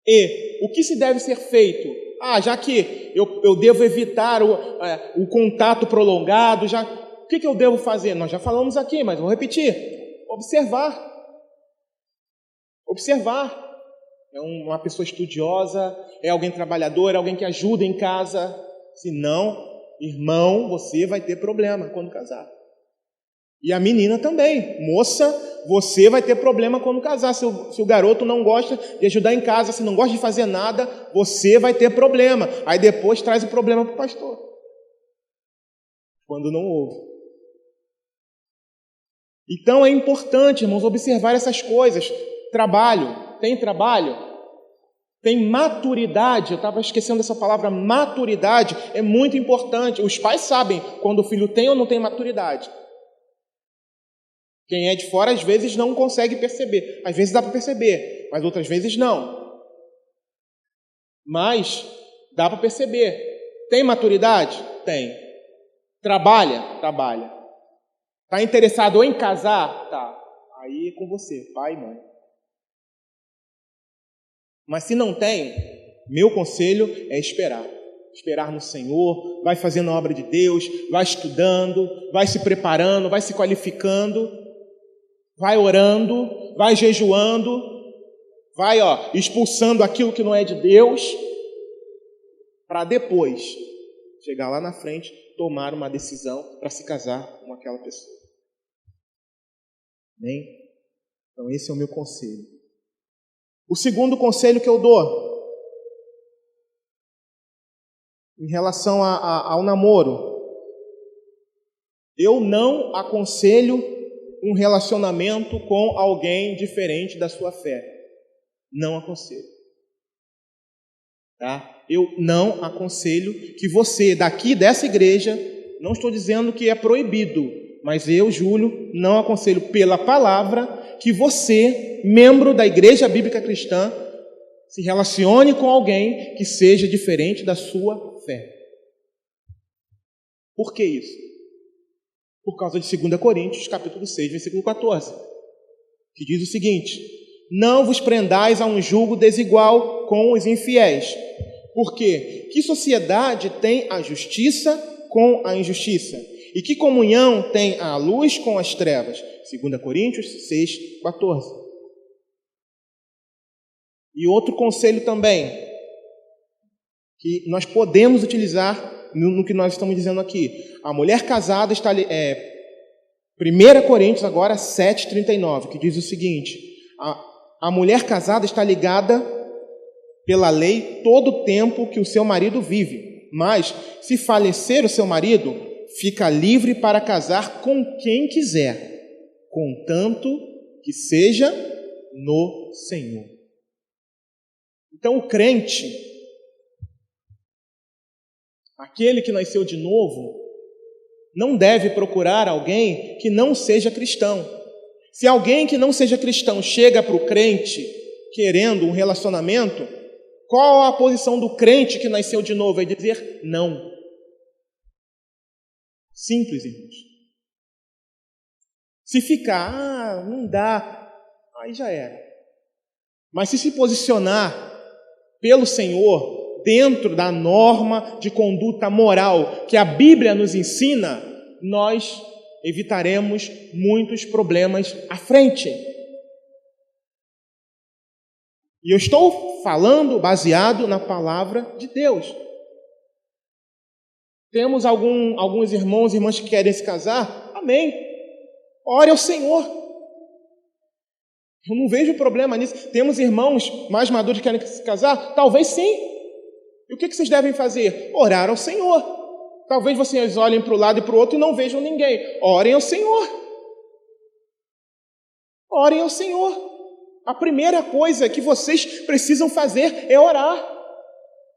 E o que se deve ser feito? Já que eu devo evitar o contato prolongado, o que eu devo fazer? Nós já falamos aqui, mas vou repetir. Observar. Observar. É uma pessoa estudiosa, é alguém trabalhador, é alguém que ajuda em casa. Se não, irmão, você vai ter problema quando casar. E a menina também. Moça, você vai ter problema quando casar. Se o garoto não gosta de ajudar em casa, se não gosta de fazer nada, você vai ter problema. Aí depois traz o problema para o pastor. Quando não ouve. Então é importante, irmãos, observar essas coisas. Trabalho. Tem trabalho? Tem maturidade. Eu estava esquecendo dessa palavra, maturidade. É muito importante. Os pais sabem quando o filho tem ou não tem maturidade. Quem é de fora, às vezes, não consegue perceber. Às vezes dá para perceber, mas outras vezes não. Mas dá para perceber. Tem maturidade? Tem. Trabalha? Trabalha. Está interessado em casar? Tá. Aí é com você, pai e mãe. Mas se não tem, meu conselho é esperar. Esperar no Senhor, vai fazendo a obra de Deus, vai estudando, vai se preparando, vai se qualificando, vai orando, vai jejuando, vai expulsando aquilo que não é de Deus, para depois chegar lá na frente, tomar uma decisão para se casar com aquela pessoa. Amém? Então esse é o meu conselho. O segundo conselho que eu dou: em relação ao namoro, eu não aconselho um relacionamento com alguém diferente da sua fé. Não aconselho. Tá? Eu não aconselho que você, daqui dessa igreja, não estou dizendo que é proibido, mas eu, Júlio, não aconselho pela palavra que você, membro da Igreja Bíblica Cristã, se relacione com alguém que seja diferente da sua fé. Por que isso? Por causa de 2 Coríntios, capítulo 6, versículo 14, que diz o seguinte: não vos prendais a um jugo desigual com os infiéis. Por quê? Que sociedade tem a justiça com a injustiça? E que comunhão tem a luz com as trevas? 2 Coríntios 6, 14. E outro conselho também, que nós podemos utilizar no que nós estamos dizendo aqui. A mulher casada está... 1 Coríntios agora 7,39, que diz o seguinte: a mulher casada está ligada pela lei todo o tempo que o seu marido vive. Mas, se falecer o seu marido, fica livre para casar com quem quiser, contanto que seja no Senhor. Então, o crente, aquele que nasceu de novo, não deve procurar alguém que não seja cristão. Se alguém que não seja cristão chega para o crente querendo um relacionamento, qual a posição do crente que nasceu de novo? É dizer não. Simples, irmãos. Se ficar, não dá, aí já era. Mas se posicionar pelo Senhor, dentro da norma de conduta moral que a Bíblia nos ensina, nós evitaremos muitos problemas à frente. E eu estou falando baseado na palavra de Deus. Temos alguns irmãos e irmãs que querem se casar? Amém. Ore ao Senhor. Eu não vejo problema nisso. Temos irmãos mais maduros que querem se casar? Talvez sim. E o que vocês devem fazer? Orar ao Senhor. Talvez vocês olhem para o lado e para o outro e não vejam ninguém. Orem ao Senhor. Orem ao Senhor. A primeira coisa que vocês precisam fazer é orar.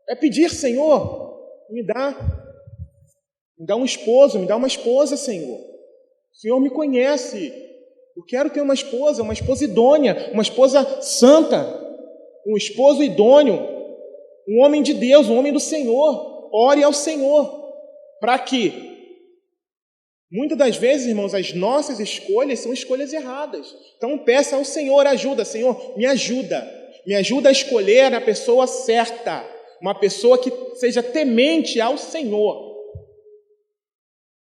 É pedir: Senhor, me dá um esposo, me dá uma esposa, Senhor. O Senhor me conhece. Eu quero ter uma esposa idônea, uma esposa santa, um esposo idôneo, um homem de Deus, um homem do Senhor. Ore ao Senhor. Para quê? Muitas das vezes, irmãos, as nossas escolhas são escolhas erradas. Então peça ao Senhor ajuda. Senhor, me ajuda. Me ajuda a escolher a pessoa certa. Uma pessoa que seja temente ao Senhor.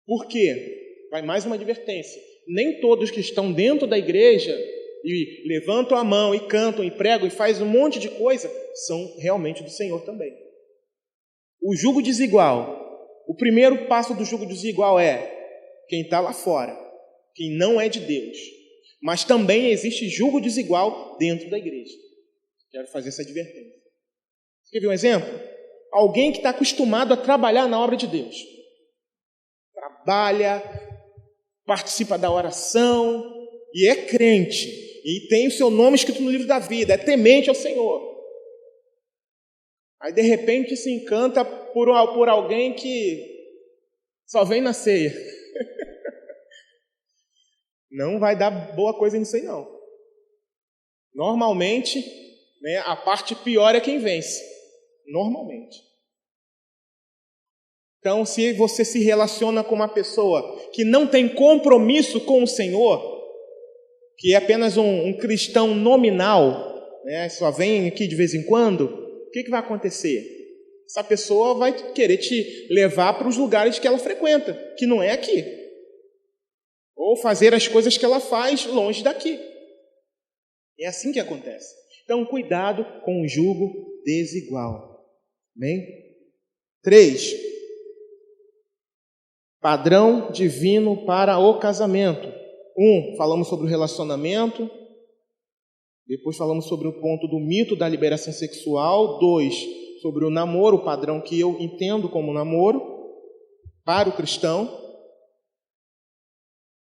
Por quê? Vai mais uma advertência. Nem todos que estão dentro da igreja e levantam a mão e cantam e pregam e fazem um monte de coisa são realmente do Senhor também. O jugo desigual. O primeiro passo do jugo desigual é quem está lá fora, quem não é de Deus. Mas também existe jugo desigual dentro da igreja. Quero fazer essa advertência. Você quer ver um exemplo? Alguém que está acostumado a trabalhar na obra de Deus. Trabalha, participa da oração e é crente. E tem o seu nome escrito no livro da vida, é temente ao Senhor. Aí de repente se encanta por alguém que só vem na ceia. Não vai dar boa coisa nisso aí não. Normalmente, a parte pior é quem vence. Normalmente. Então, se você se relaciona com uma pessoa que não tem compromisso com o Senhor, que é apenas um cristão nominal, só vem aqui de vez em quando, o que vai acontecer? Essa pessoa vai querer te levar para os lugares que ela frequenta, que não é aqui. Ou fazer as coisas que ela faz longe daqui. É assim que acontece. Então, cuidado com o jugo desigual. Amém? 3. Padrão divino para o casamento. 1. Falamos sobre o relacionamento. Depois falamos sobre o ponto do mito da liberação sexual. 2. sobre o namoro, o padrão que eu entendo como namoro para o cristão.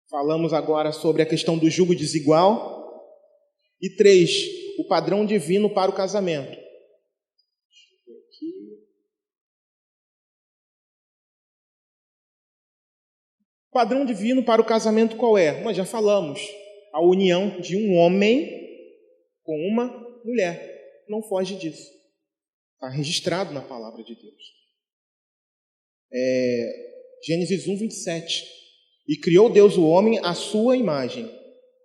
Falamos agora sobre a questão do jugo desigual. E 3, o padrão divino para o casamento. O padrão divino para o casamento qual é? Nós já falamos. A união de um homem com uma mulher. Não foge disso. Está registrado na palavra de Deus. Gênesis 1, 27. E criou Deus o homem à sua imagem.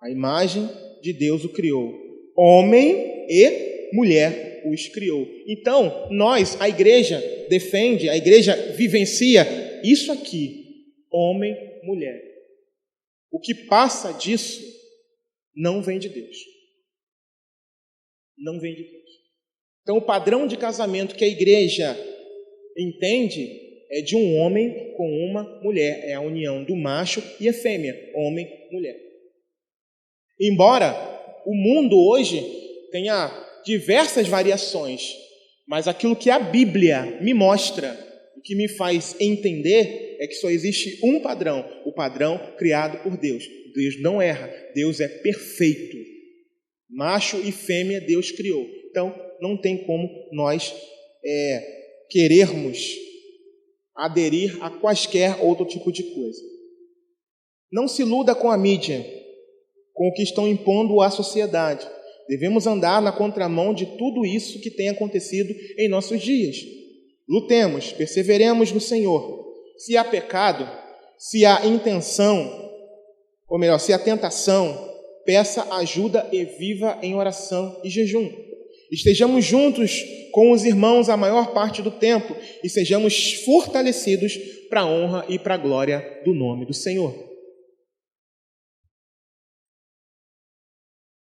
A imagem de Deus o criou. Homem e mulher os criou. Então, nós, a igreja, defende, a igreja vivencia isso aqui. Homem, mulher. O que passa disso não vem de Deus. Não vem de Deus. Então, o padrão de casamento que a igreja entende é de um homem com uma mulher. É a união do macho e a fêmea. Homem, mulher. Embora o mundo hoje tenha diversas variações, mas aquilo que a Bíblia me mostra, o que me faz entender, é que só existe um padrão, o padrão criado por Deus. Deus não erra, Deus é perfeito. Macho e fêmea Deus criou. Então, não tem como nós querermos aderir a quaisquer outro tipo de coisa. Não se iluda com a mídia, com o que estão impondo à sociedade. Devemos andar na contramão de tudo isso que tem acontecido em nossos dias. Lutemos, perseveremos no Senhor. Se há pecado, se há intenção, ou melhor, se há tentação, peça ajuda e viva em oração e jejum. Estejamos juntos com os irmãos a maior parte do tempo e sejamos fortalecidos para a honra e para a glória do nome do Senhor.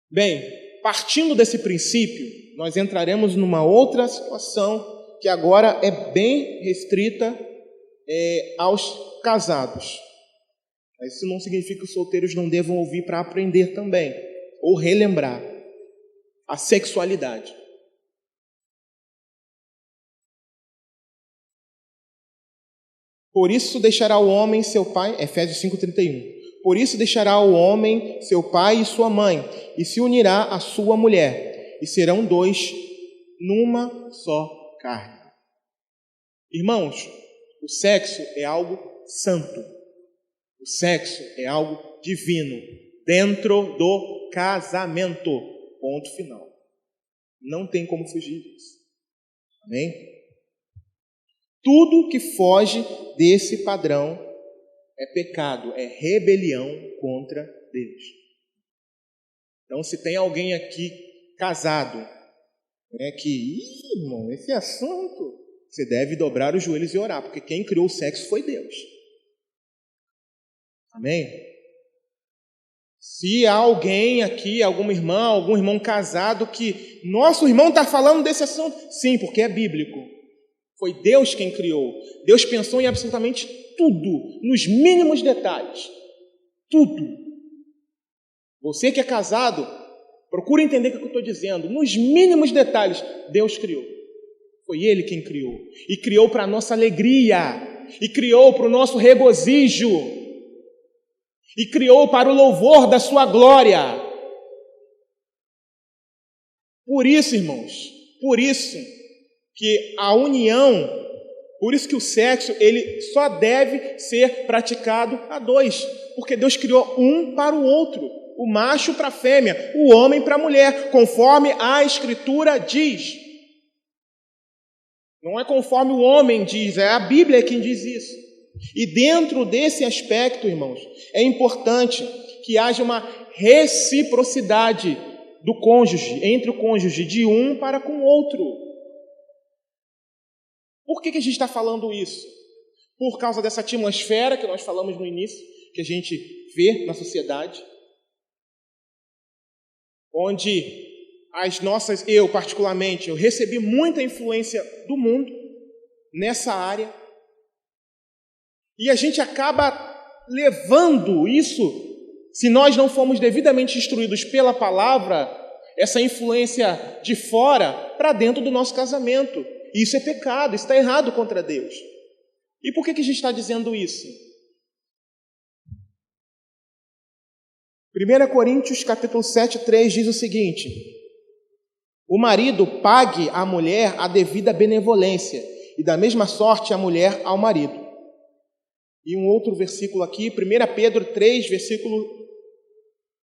Bem, partindo desse princípio, nós entraremos numa outra situação que agora é bem restrita aos casados. Isso não significa que os solteiros não devam ouvir para aprender também, ou relembrar a sexualidade. Por isso deixará o homem seu pai, Efésios 5:31. Por isso deixará o homem seu pai e sua mãe, e se unirá à sua mulher, e serão dois numa só carne. Irmãos, o sexo é algo santo. O sexo é algo divino, dentro do casamento. Ponto final. Não tem como fugir disso. Amém? Tudo que foge desse padrão é pecado, é rebelião contra Deus. Então, se tem alguém aqui casado, irmão, esse assunto, você deve dobrar os joelhos e orar, porque quem criou o sexo foi Deus. Amém? Se há alguém aqui, alguma irmã, algum irmão casado que nosso irmão está falando desse assunto, sim, porque é bíblico. Foi Deus quem criou. Deus pensou em absolutamente tudo, nos mínimos detalhes. Tudo. Você que é casado, procura entender o que eu estou dizendo. Nos mínimos detalhes, Deus criou. Foi Ele quem criou. E criou para a nossa alegria. E criou para o nosso regozijo. E criou para o louvor da sua glória. Por isso, irmãos, por isso que a união, por isso que o sexo, ele só deve ser praticado a dois, porque Deus criou um para o outro, o macho para a fêmea, o homem para a mulher, conforme a Escritura diz. Não é conforme o homem diz, é a Bíblia quem diz isso. E dentro desse aspecto, irmãos, é importante que haja uma reciprocidade do cônjuge, entre o cônjuge, de um para com o outro. Por que a gente está falando isso? Por causa dessa atmosfera que nós falamos no início, que a gente vê na sociedade, onde eu particularmente, eu recebi muita influência do mundo nessa área, e a gente acaba levando isso, se nós não formos devidamente instruídos pela palavra, essa influência de fora para dentro do nosso casamento. Isso é pecado, isso está errado contra Deus. E por que a gente está dizendo isso? 1 Coríntios capítulo 7, 3 diz o seguinte: o marido pague à mulher a devida benevolência, e da mesma sorte a mulher ao marido. E um outro versículo aqui, 1 Pedro 3, versículo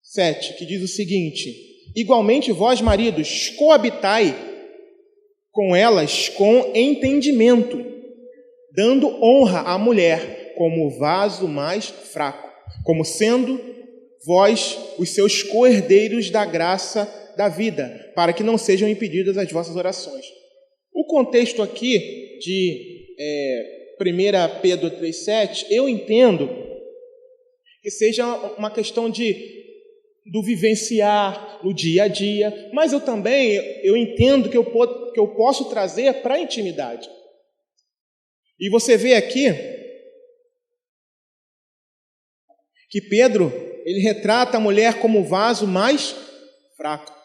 7, que diz o seguinte: igualmente vós, maridos, coabitai com elas com entendimento, dando honra à mulher como o vaso mais fraco, como sendo vós os seus co-herdeiros da graça da vida, para que não sejam impedidas as vossas orações. O contexto aqui de 1 Pedro 3,7, eu entendo que seja uma questão do vivenciar no dia a dia, mas eu também entendo que eu posso trazer para a intimidade. E você vê aqui que Pedro, ele retrata a mulher como o vaso mais fraco,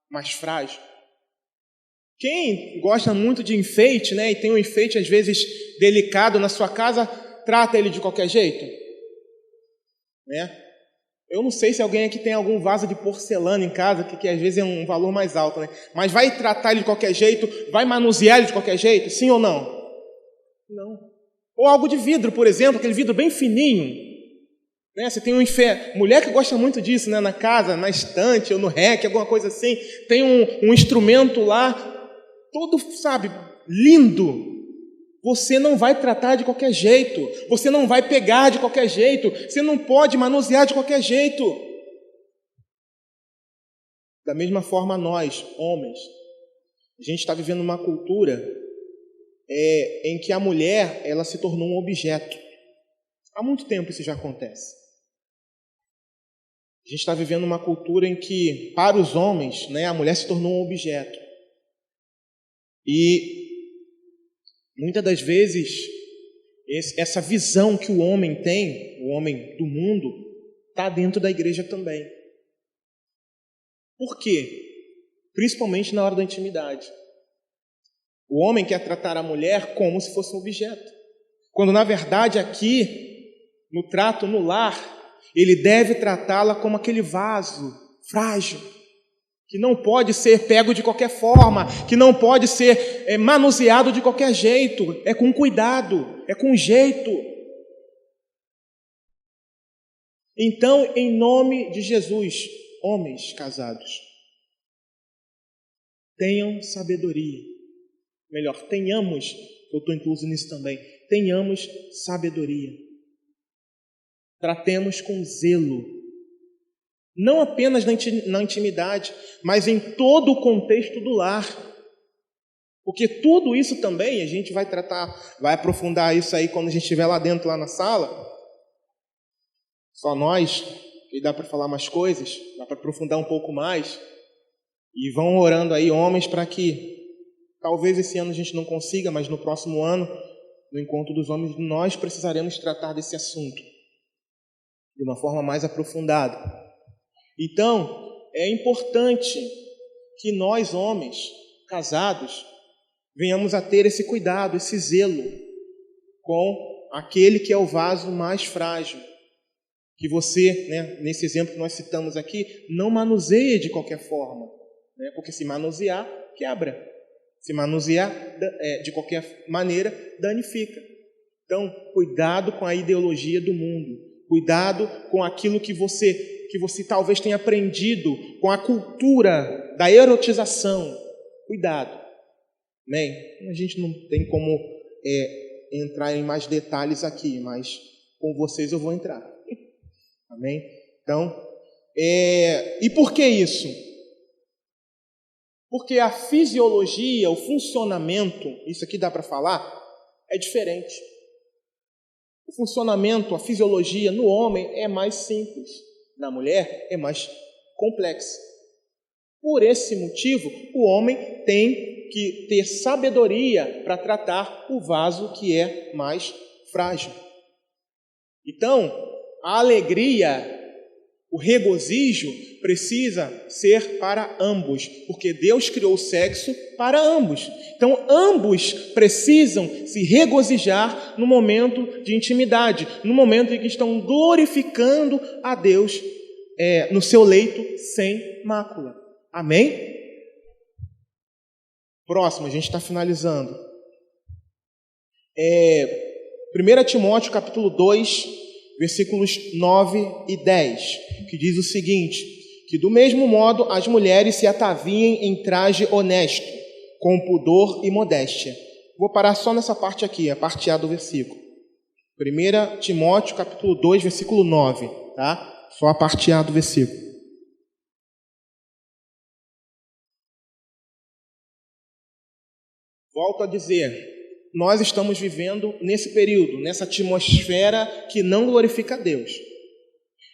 mais frágil. Quem gosta muito de enfeite, né, e tem um enfeite às vezes delicado na sua casa, trata ele de qualquer jeito, né? Eu não sei se alguém aqui tem algum vaso de porcelana em casa, que às vezes é um valor mais alto, né? Mas vai tratar ele de qualquer jeito, vai manusear ele de qualquer jeito, sim ou não? Não. Ou algo de vidro, por exemplo, aquele vidro bem fininho, né? Você tem mulher que gosta muito disso, né? Na casa, na estante ou no rack, alguma coisa assim, tem um instrumento lá, todo, sabe, lindo. Você não vai tratar de qualquer jeito, você não vai pegar de qualquer jeito, você não pode manusear de qualquer jeito. Da mesma forma nós, homens, a gente está vivendo uma cultura em que a mulher, ela se tornou um objeto. Há muito tempo isso já acontece. A gente está vivendo uma cultura em que, para os homens, né, a mulher se tornou um objeto. E muitas das vezes, essa visão que o homem tem, o homem do mundo, está dentro da igreja também. Por quê? Principalmente na hora da intimidade. O homem quer tratar a mulher como se fosse um objeto. Quando, na verdade, aqui, no trato, no lar, ele deve tratá-la como aquele vaso frágil, que não pode ser pego de qualquer forma, que não pode ser manuseado de qualquer jeito. É com cuidado, é com jeito. Então, em nome de Jesus, homens casados, tenham sabedoria. Melhor, tenhamos, eu estou incluso nisso também, tenhamos sabedoria. Tratemos com zelo. Não apenas na intimidade, mas em todo o contexto do lar. Porque tudo isso também, a gente vai tratar, vai aprofundar isso aí quando a gente estiver lá dentro, lá na sala. Só nós, que dá para falar mais coisas, dá para aprofundar um pouco mais. E vão orando aí, homens, para que talvez esse ano a gente não consiga, mas no próximo ano, no encontro dos homens, nós precisaremos tratar desse assunto de uma forma mais aprofundada. Então, é importante que nós, homens, casados, venhamos a ter esse cuidado, esse zelo com aquele que é o vaso mais frágil. Que você, né, nesse exemplo que nós citamos aqui, não manuseie de qualquer forma, né, porque se manusear, quebra. Se manusear de qualquer maneira, danifica. Então, cuidado com a ideologia do mundo. Cuidado com aquilo que você talvez tenha aprendido, com a cultura da erotização. Cuidado. Amém? A gente não tem como entrar em mais detalhes aqui, mas com vocês eu vou entrar. Amém? Então, e por que isso? Porque a fisiologia, o funcionamento, isso aqui dá para falar, é diferente. O funcionamento, a fisiologia no homem é mais simples, na mulher é mais complexa. Por esse motivo, o homem tem que ter sabedoria para tratar o vaso que é mais frágil. Então, a alegria, O regozijo precisa ser para ambos, porque Deus criou o sexo para ambos. Então, ambos precisam se regozijar no momento de intimidade, no momento em que estão glorificando a Deus no seu leito sem mácula. Amém? Próximo, a gente está finalizando. 1 Timóteo capítulo 2, versículos 9 e 10, que diz o seguinte, que do mesmo modo as mulheres se ataviem em traje honesto, com pudor e modéstia. Vou parar só nessa parte aqui, a parte A do versículo. 1 Timóteo capítulo 2, versículo 9, tá? Só a parte A do versículo. Volto a dizer, nós estamos vivendo nesse período, nessa atmosfera que não glorifica a Deus.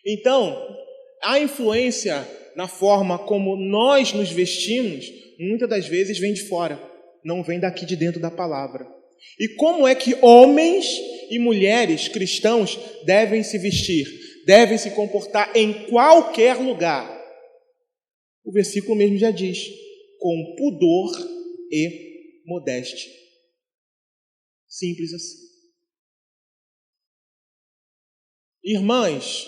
Então, a influência na forma como nós nos vestimos, muitas das vezes vem de fora, não vem daqui de dentro da palavra. E como é que homens e mulheres cristãos devem se vestir, devem se comportar em qualquer lugar? O versículo mesmo já diz, com pudor e modéstia. Simples assim. Irmãs,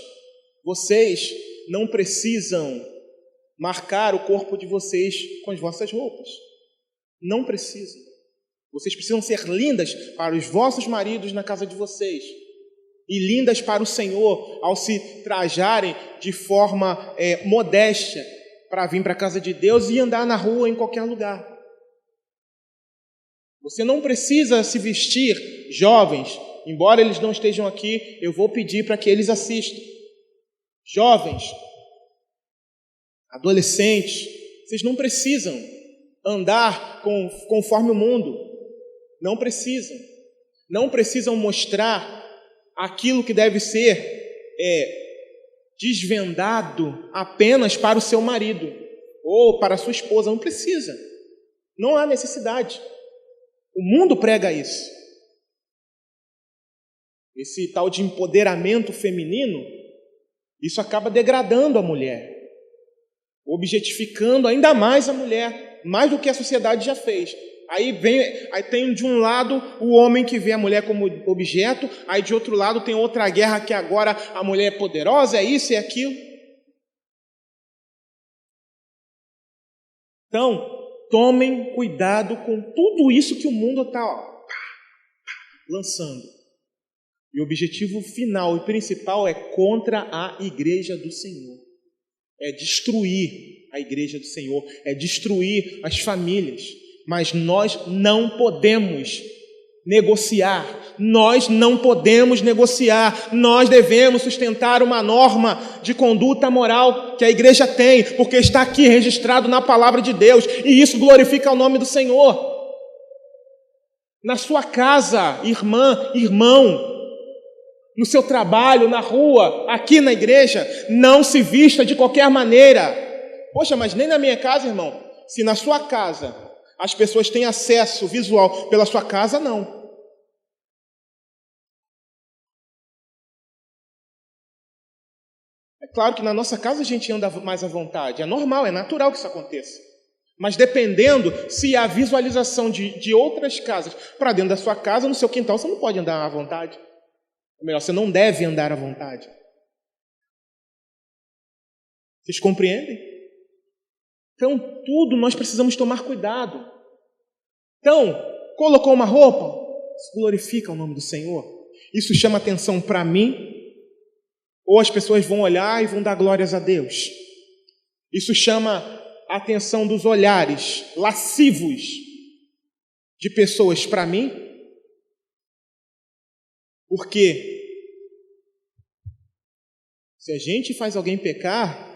vocês não precisam marcar o corpo de vocês com as vossas roupas. Não precisam. Vocês precisam ser lindas para os vossos maridos na casa de vocês. E lindas para o Senhor ao se trajarem de forma modéstia para vir para a casa de Deus e andar na rua em qualquer lugar. Você não precisa se vestir, jovens, embora eles não estejam aqui, eu vou pedir para que eles assistam. Jovens, adolescentes, vocês não precisam andar conforme o mundo. Não precisam. Não precisam mostrar aquilo que deve ser desvendado apenas para o seu marido ou para a sua esposa. Não precisa. Não há necessidade. O mundo prega isso. Esse tal de empoderamento feminino, isso acaba degradando a mulher, objetificando ainda mais a mulher, mais do que a sociedade já fez. Aí tem de um lado o homem que vê a mulher como objeto, aí de outro lado tem outra guerra que agora a mulher é poderosa, é isso, é aquilo. Então, tomem cuidado com tudo isso que o mundo está lançando. E o objetivo final e principal é contra a igreja do Senhor. É destruir a igreja do Senhor, é destruir as famílias. Mas nós não podemos negociar. Nós não podemos negociar. Nós devemos sustentar uma norma de conduta moral que a igreja tem, porque está aqui registrado na palavra de Deus, e isso glorifica o nome do Senhor. Na sua casa, irmã, irmão, no seu trabalho, na rua, aqui na igreja, não se vista de qualquer maneira. Poxa, mas nem na minha casa, irmão. Se na sua casa as pessoas têm acesso visual pela sua casa, não. É claro que na nossa casa a gente anda mais à vontade. É normal, é natural que isso aconteça. Mas dependendo se há visualização de outras casas para dentro da sua casa, no seu quintal, você não pode andar à vontade. Ou melhor, você não deve andar à vontade. Vocês compreendem? Então, tudo nós precisamos tomar cuidado. Então, colocou uma roupa, glorifica o nome do Senhor. Isso chama atenção para mim, ou as pessoas vão olhar e vão dar glórias a Deus. Isso chama a atenção dos olhares lascivos de pessoas para mim, porque se a gente faz alguém pecar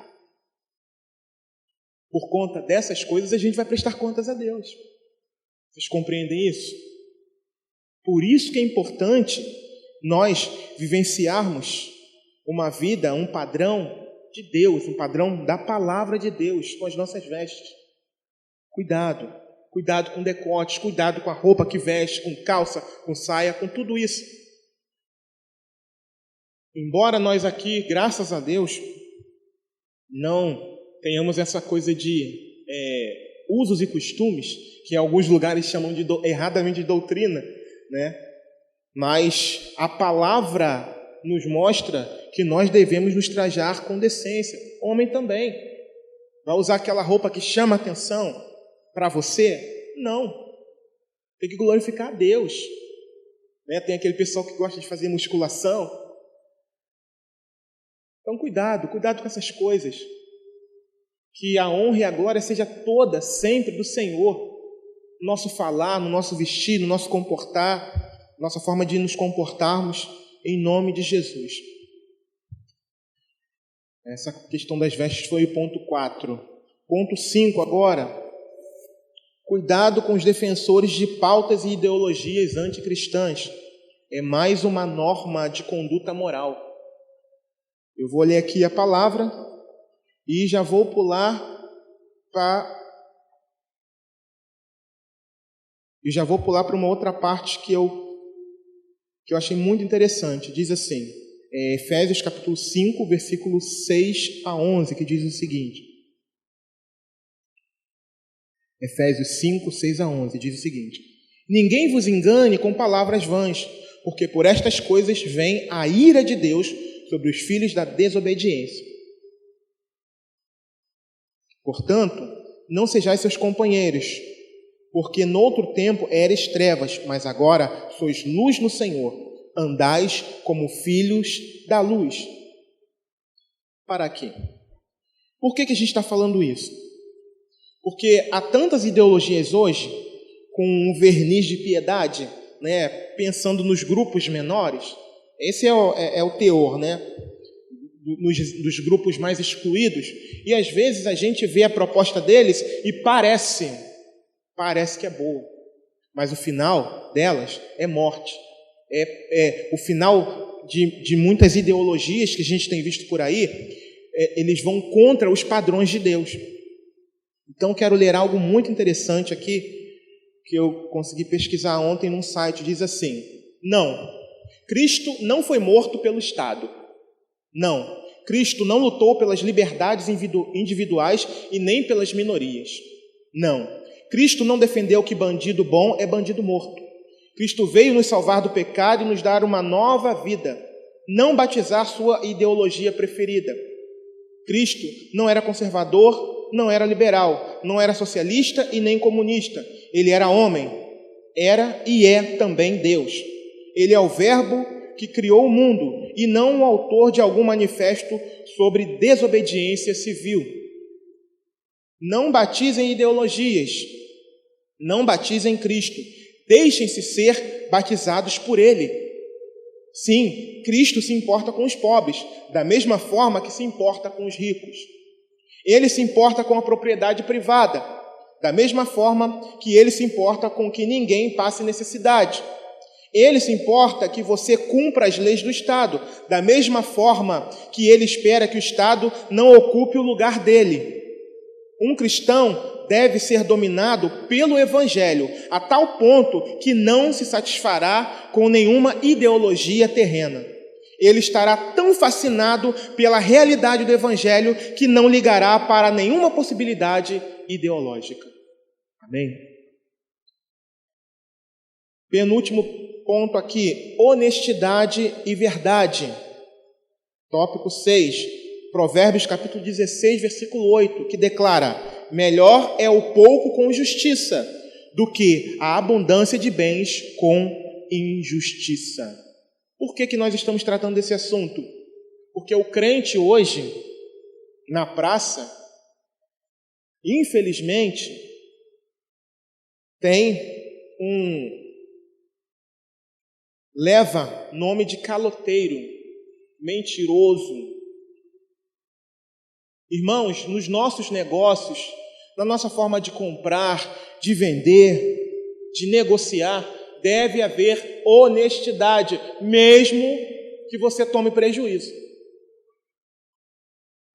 por conta dessas coisas, a gente vai prestar contas a Deus. Vocês compreendem isso? Por isso que é importante nós vivenciarmos uma vida, um padrão de Deus, um padrão da palavra de Deus com as nossas vestes. Cuidado, cuidado com decotes, cuidado com a roupa que veste, com calça, com saia, com tudo isso. Embora nós aqui, graças a Deus, não tenhamos essa coisa de usos e costumes, que em alguns lugares chamam erradamente de doutrina, né? Mas a palavra nos mostra que nós devemos nos trajar com decência. Homem também. Vai usar aquela roupa que chama atenção para você? Não. Tem que glorificar a Deus. Né? Tem aquele pessoal que gosta de fazer musculação. Então, cuidado com essas coisas. Que a honra e a glória seja toda, sempre do Senhor. No nosso falar, no nosso vestir, no nosso comportar, nossa forma de nos comportarmos, em nome de Jesus. Essa questão das vestes foi o ponto 4. Ponto 5 agora. Cuidado com os defensores de pautas e ideologias anticristãs. É mais uma norma de conduta moral. Eu vou ler aqui a palavra e já vou pular para uma outra parte que eu achei muito interessante. Diz assim, Efésios capítulo 5, versículo 6 a 11, que diz o seguinte. Efésios 5, 6 a 11, diz o seguinte. Ninguém vos engane com palavras vãs, porque por estas coisas vem a ira de Deus sobre os filhos da desobediência. Portanto, não sejais seus companheiros, porque noutro tempo eres trevas, mas agora sois luz no Senhor. Andais como filhos da luz. Para quê? Por que a gente está falando isso? Porque há tantas ideologias hoje, com um verniz de piedade, né, pensando nos grupos menores. Esse é o teor, né, dos grupos mais excluídos. E às vezes a gente vê a proposta deles e parece que é boa, mas o final delas é morte. O final de muitas ideologias que a gente tem visto por aí, eles vão contra os padrões de Deus. Então quero ler algo muito interessante aqui, que eu consegui pesquisar ontem num site. Diz assim: não, Cristo não foi morto pelo Estado. Não, Cristo não lutou pelas liberdades individuais e nem pelas minorias. Não, Cristo não defendeu que bandido bom é bandido morto. Cristo veio nos salvar do pecado e nos dar uma nova vida, não batizar sua ideologia preferida. Cristo não era conservador, não era liberal, não era socialista e nem comunista. Ele era homem, era e é também Deus. Ele é o Verbo que criou o mundo e não o autor de algum manifesto sobre desobediência civil. Não batizem ideologias, não batizem Cristo. Deixem-se ser batizados por Ele. Sim, Cristo se importa com os pobres, da mesma forma que se importa com os ricos. Ele se importa com a propriedade privada, da mesma forma que Ele se importa com que ninguém passe necessidade. Ele se importa que você cumpra as leis do Estado, da mesma forma que Ele espera que o Estado não ocupe o lugar dele. Um cristão deve ser dominado pelo Evangelho, a tal ponto que não se satisfará com nenhuma ideologia terrena. Ele estará tão fascinado pela realidade do Evangelho que não ligará para nenhuma possibilidade ideológica. Amém? Penúltimo ponto aqui, honestidade e verdade. Tópico 6. Provérbios capítulo 16, versículo 8, que declara: melhor é o pouco com justiça do que a abundância de bens com injustiça. Por que nós estamos tratando desse assunto? Porque o crente hoje, na praça, infelizmente, leva nome de caloteiro, mentiroso. Irmãos, nos nossos negócios, na nossa forma de comprar, de vender, de negociar, deve haver honestidade, mesmo que você tome prejuízo.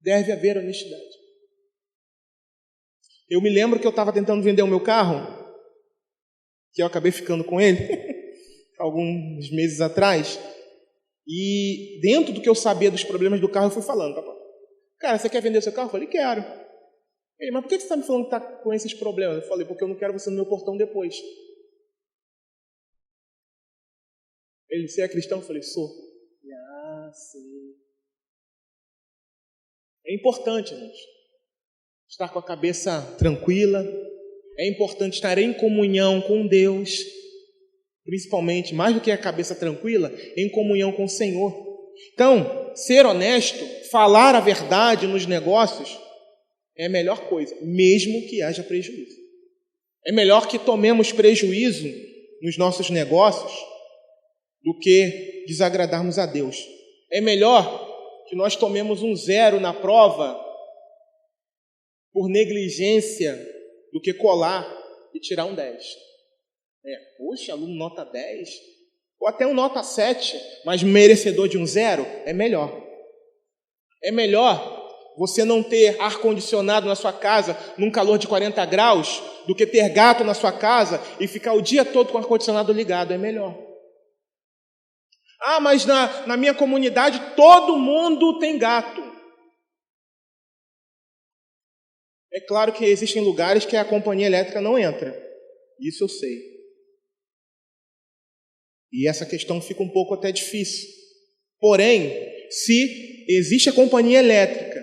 Deve haver honestidade. Eu me lembro que eu estava tentando vender o meu carro, que eu acabei ficando com ele, alguns meses atrás, e dentro do que eu sabia dos problemas do carro, eu fui falando, papai, Cara, você quer vender seu carro? Eu falei, quero. Ele, mas por que você está me falando que está com esses problemas? Eu falei, porque eu não quero você no meu portão depois. Ele, você é cristão? Eu falei, sou. Sim. É importante, gente, estar com a cabeça tranquila. É importante estar em comunhão com Deus. Principalmente, mais do que a cabeça tranquila, em comunhão com o Senhor. Então, ser honesto, falar a verdade nos negócios é a melhor coisa, mesmo que haja prejuízo. É melhor que tomemos prejuízo nos nossos negócios do que desagradarmos a Deus. É melhor que nós tomemos um 0 na prova por negligência do que colar e tirar um 10. Poxa, aluno nota 10, ou até um nota 7, mas merecedor de um 0, é melhor. É melhor você não ter ar-condicionado na sua casa num calor de 40 graus do que ter gato na sua casa e ficar o dia todo com o ar-condicionado ligado, é melhor. Mas na minha comunidade todo mundo tem gato. É claro que existem lugares que a companhia elétrica não entra. Isso eu sei. E essa questão fica um pouco até difícil. Porém, se existe a companhia elétrica,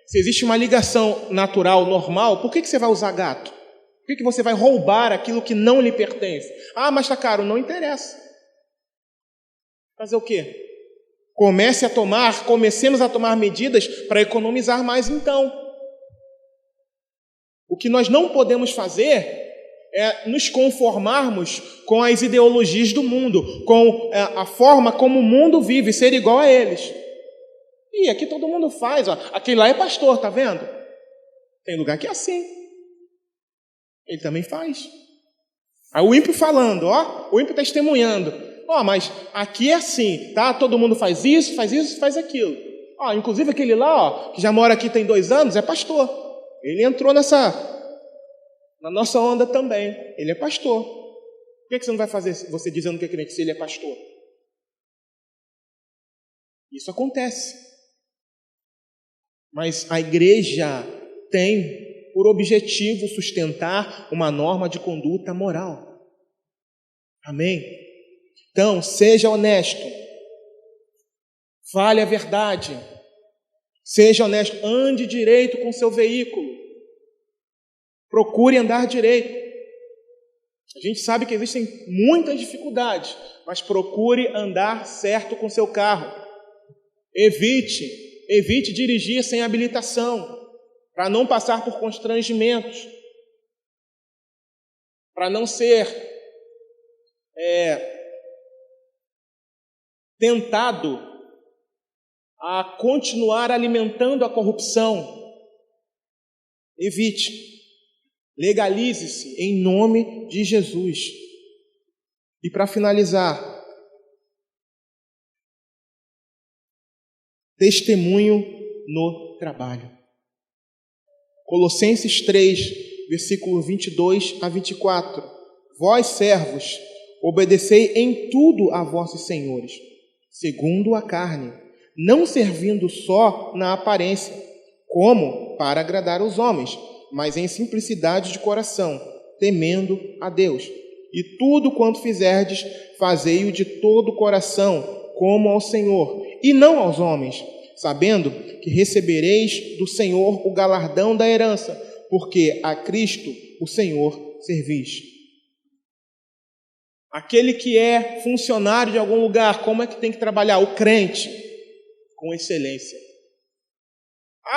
se existe uma ligação natural, normal, por que você vai usar gato? Por que você vai roubar aquilo que não lhe pertence? Mas tá caro, não interessa. Fazer o quê? Comecemos a tomar medidas para economizar mais então. O que nós não podemos fazer é nos conformarmos com as ideologias do mundo, com a forma como o mundo vive, ser igual a eles. E aqui todo mundo faz, aquele lá é pastor, tá vendo? Tem lugar que é assim. Ele também faz. Aí o ímpio falando, o ímpio testemunhando. Mas aqui é assim, tá? Todo mundo faz isso, faz aquilo. Inclusive aquele lá, que já mora aqui tem 2 anos, é pastor. Ele entrou na nossa onda também. Ele é pastor. Por que você não vai fazer você dizendo que é crente se ele é pastor? Isso acontece. Mas a igreja tem por objetivo sustentar uma norma de conduta moral. Amém? Então, seja honesto. Fale a verdade. Seja honesto. Ande direito com seu veículo. Procure andar direito. A gente sabe que existem muitas dificuldades, mas procure andar certo com seu carro. Evite dirigir sem habilitação, para não passar por constrangimentos, para não ser tentado a continuar alimentando a corrupção. Evite. Legalize-se em nome de Jesus. E para finalizar, testemunho no trabalho. Colossenses 3, versículo 22 a 24. Vós, servos, obedecei em tudo a vossos senhores, segundo a carne, não servindo só na aparência, como para agradar os homens, mas em simplicidade de coração, temendo a Deus. E tudo quanto fizerdes, fazei-o de todo o coração, como ao Senhor, e não aos homens, sabendo que recebereis do Senhor o galardão da herança, porque a Cristo, o Senhor, servis. Aquele que é funcionário de algum lugar, como é que tem que trabalhar? O crente, com excelência.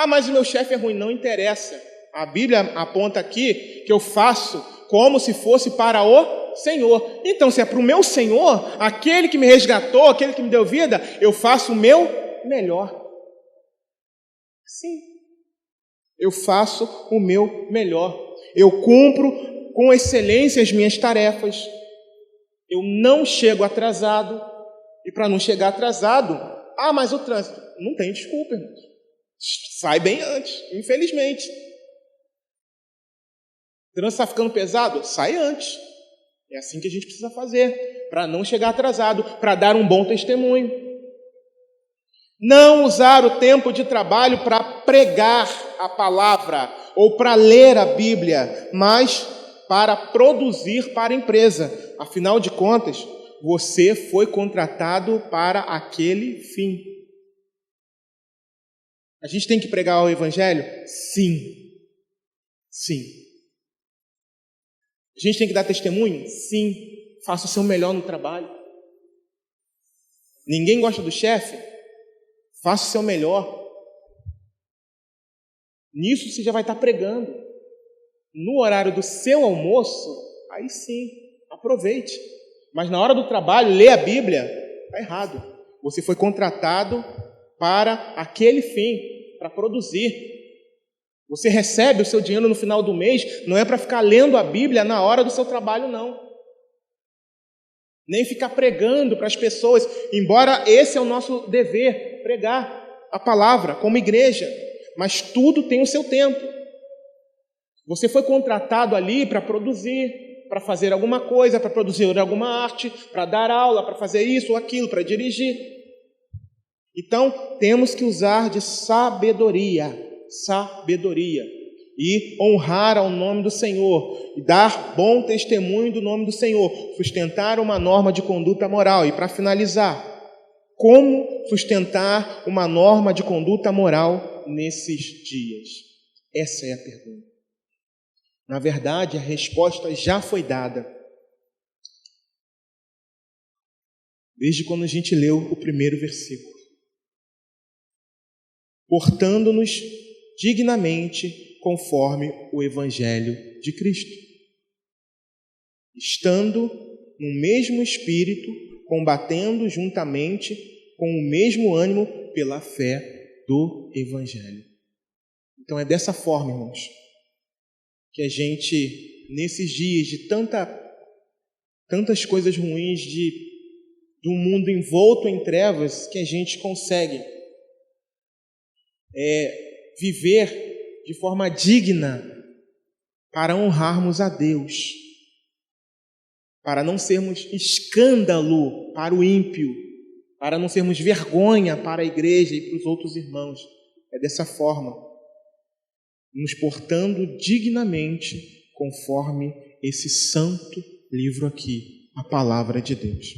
Mas o meu chefe é ruim, não interessa. A Bíblia aponta aqui que eu faço como se fosse para o Senhor. Então, se é para o meu Senhor, aquele que me resgatou, aquele que me deu vida, eu faço o meu melhor. Sim. Eu faço o meu melhor. Eu cumpro com excelência as minhas tarefas. Eu não chego atrasado. E para não chegar atrasado, mas o trânsito. Não tem desculpa, irmãos. Sai bem antes, infelizmente. O trânsito está ficando pesado? Sai antes. É assim que a gente precisa fazer, para não chegar atrasado, para dar um bom testemunho. Não usar o tempo de trabalho para pregar a palavra ou para ler a Bíblia, mas para produzir para a empresa. Afinal de contas, você foi contratado para aquele fim. A gente tem que pregar o Evangelho? Sim. Sim. A gente tem que dar testemunho? Sim. Faça o seu melhor no trabalho. Ninguém gosta do chefe? Faça o seu melhor. Nisso você já vai estar pregando. No horário do seu almoço, aí sim, aproveite. Mas na hora do trabalho, ler a Bíblia, está errado. Você foi contratado para aquele fim, para produzir. Você recebe o seu dinheiro no final do mês, não é para ficar lendo a Bíblia na hora do seu trabalho, não. Nem ficar pregando para as pessoas, embora esse é o nosso dever, pregar a palavra como igreja. Mas tudo tem o seu tempo. Você foi contratado ali para produzir, para fazer alguma coisa, para produzir alguma arte, para dar aula, para fazer isso ou aquilo, para dirigir. Então, temos que usar de sabedoria, e honrar ao nome do Senhor, e dar bom testemunho do nome do Senhor, sustentar uma norma de conduta moral. E para finalizar, como sustentar uma norma de conduta moral nesses dias? Essa é a pergunta. Na verdade, a resposta já foi dada. Desde quando a gente leu o primeiro versículo. Portando-nos dignamente conforme o Evangelho de Cristo. Estando no mesmo espírito, combatendo juntamente com o mesmo ânimo pela fé do Evangelho. Então é dessa forma, irmãos, que a gente, nesses dias de tantas coisas ruins, do mundo envolto em trevas, que a gente consegue viver de forma digna para honrarmos a Deus, para não sermos escândalo para o ímpio, para não sermos vergonha para a igreja e para os outros irmãos. É dessa forma, nos portando dignamente conforme esse santo livro aqui, a palavra de Deus.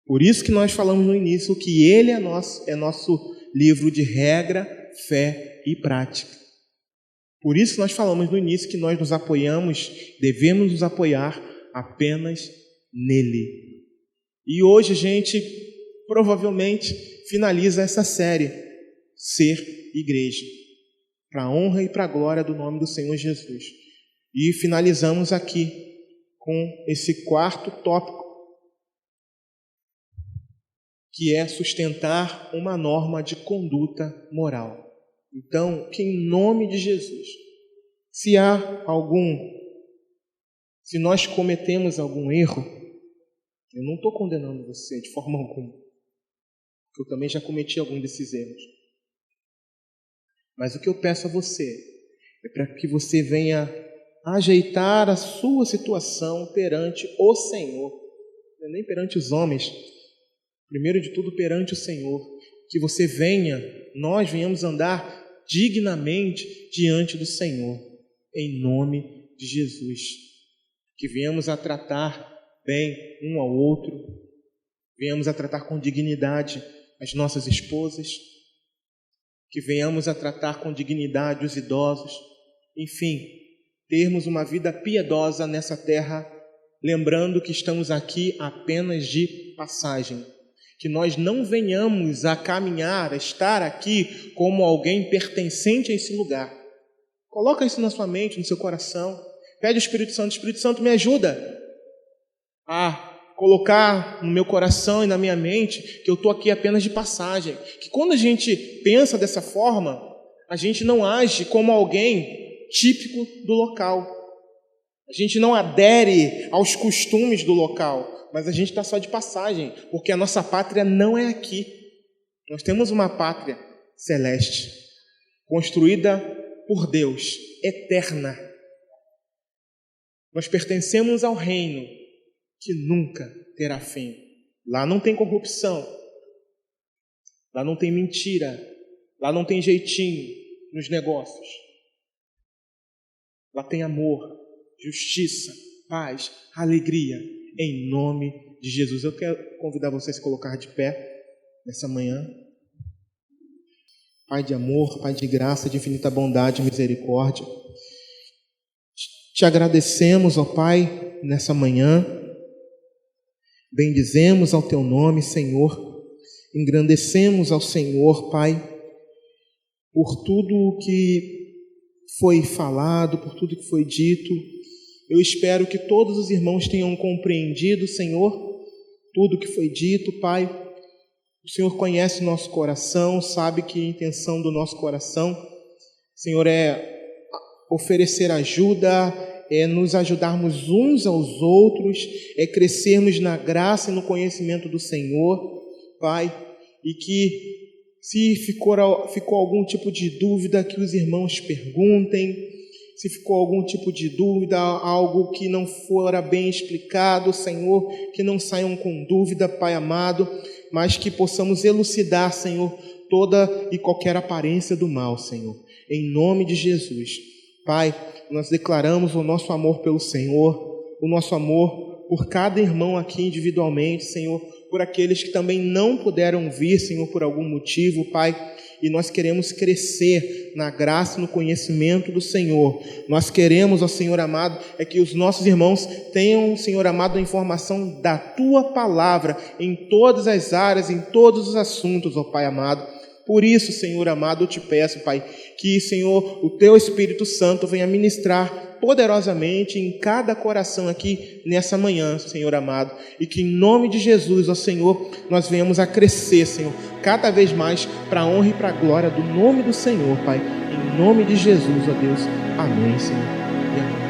Por isso que nós falamos no início que ele é nosso livro de regra, fé e prática. Por isso nós falamos no início que nós nos apoiamos, devemos nos apoiar apenas nele. E hoje a gente provavelmente finaliza essa série, Ser Igreja, para a honra e para a glória do nome do Senhor Jesus. E finalizamos aqui com esse quarto tópico, que é sustentar uma norma de conduta moral. Então, que em nome de Jesus, se nós cometemos algum erro, eu não estou condenando você de forma alguma, porque eu também já cometi algum desses erros. Mas o que eu peço a você é para que você venha ajeitar a sua situação perante o Senhor, não é nem perante os homens, primeiro de tudo perante o Senhor, que nós venhamos andar dignamente diante do Senhor, em nome de Jesus, que venhamos a tratar bem um ao outro, venhamos a tratar com dignidade as nossas esposas, que venhamos a tratar com dignidade os idosos, enfim, termos uma vida piedosa nessa terra, lembrando que estamos aqui apenas de passagem, que nós não venhamos a caminhar, a estar aqui como alguém pertencente a esse lugar. Coloca isso na sua mente, no seu coração. Pede ao Espírito Santo, me ajuda a colocar no meu coração e na minha mente que eu estou aqui apenas de passagem. Que quando a gente pensa dessa forma, a gente não age como alguém típico do local. A gente não adere aos costumes do local. Mas a gente está só de passagem, porque a nossa pátria não é aqui. Nós temos uma pátria celeste, construída por Deus, eterna. Nós pertencemos ao reino que nunca terá fim. Lá não tem corrupção, lá não tem mentira, Lá não tem jeitinho nos negócios. Lá tem amor, justiça, paz, alegria, em nome de Jesus. Eu quero convidar você a se colocar de pé nessa manhã. Pai de amor, Pai de graça, de infinita bondade e misericórdia, te agradecemos, ó Pai, nessa manhã. Bendizemos ao Teu nome, Senhor. Engrandecemos ao Senhor, Pai, por tudo o que foi falado, por tudo que foi dito. Eu espero que todos os irmãos tenham compreendido, Senhor, tudo que foi dito, Pai. O Senhor conhece o nosso coração, sabe que a intenção do nosso coração, Senhor, é oferecer ajuda, é nos ajudarmos uns aos outros, é crescermos na graça e no conhecimento do Senhor, Pai, e que se ficou algum tipo de dúvida, que os irmãos perguntem. Se ficou algum tipo de dúvida, algo que não fora bem explicado, Senhor, que não saiam com dúvida, Pai amado, mas que possamos elucidar, Senhor, toda e qualquer aparência do mal, Senhor, em nome de Jesus. Pai, nós declaramos o nosso amor pelo Senhor, o nosso amor por cada irmão aqui individualmente, Senhor, por aqueles que também não puderam vir, Senhor, por algum motivo, Pai, e nós queremos crescer na graça e no conhecimento do Senhor. Nós queremos, ó Senhor amado, é que os nossos irmãos tenham, Senhor amado, a informação da Tua palavra em todas as áreas, em todos os assuntos, ó Pai amado. Por isso, Senhor amado, eu te peço, Pai, que, Senhor, o Teu Espírito Santo venha ministrar poderosamente em cada coração aqui nessa manhã, Senhor amado, e que em nome de Jesus, ó Senhor, nós venhamos a crescer, Senhor, cada vez mais para a honra e para a glória do nome do Senhor, Pai, em nome de Jesus, ó Deus. Amém, Senhor, e amém.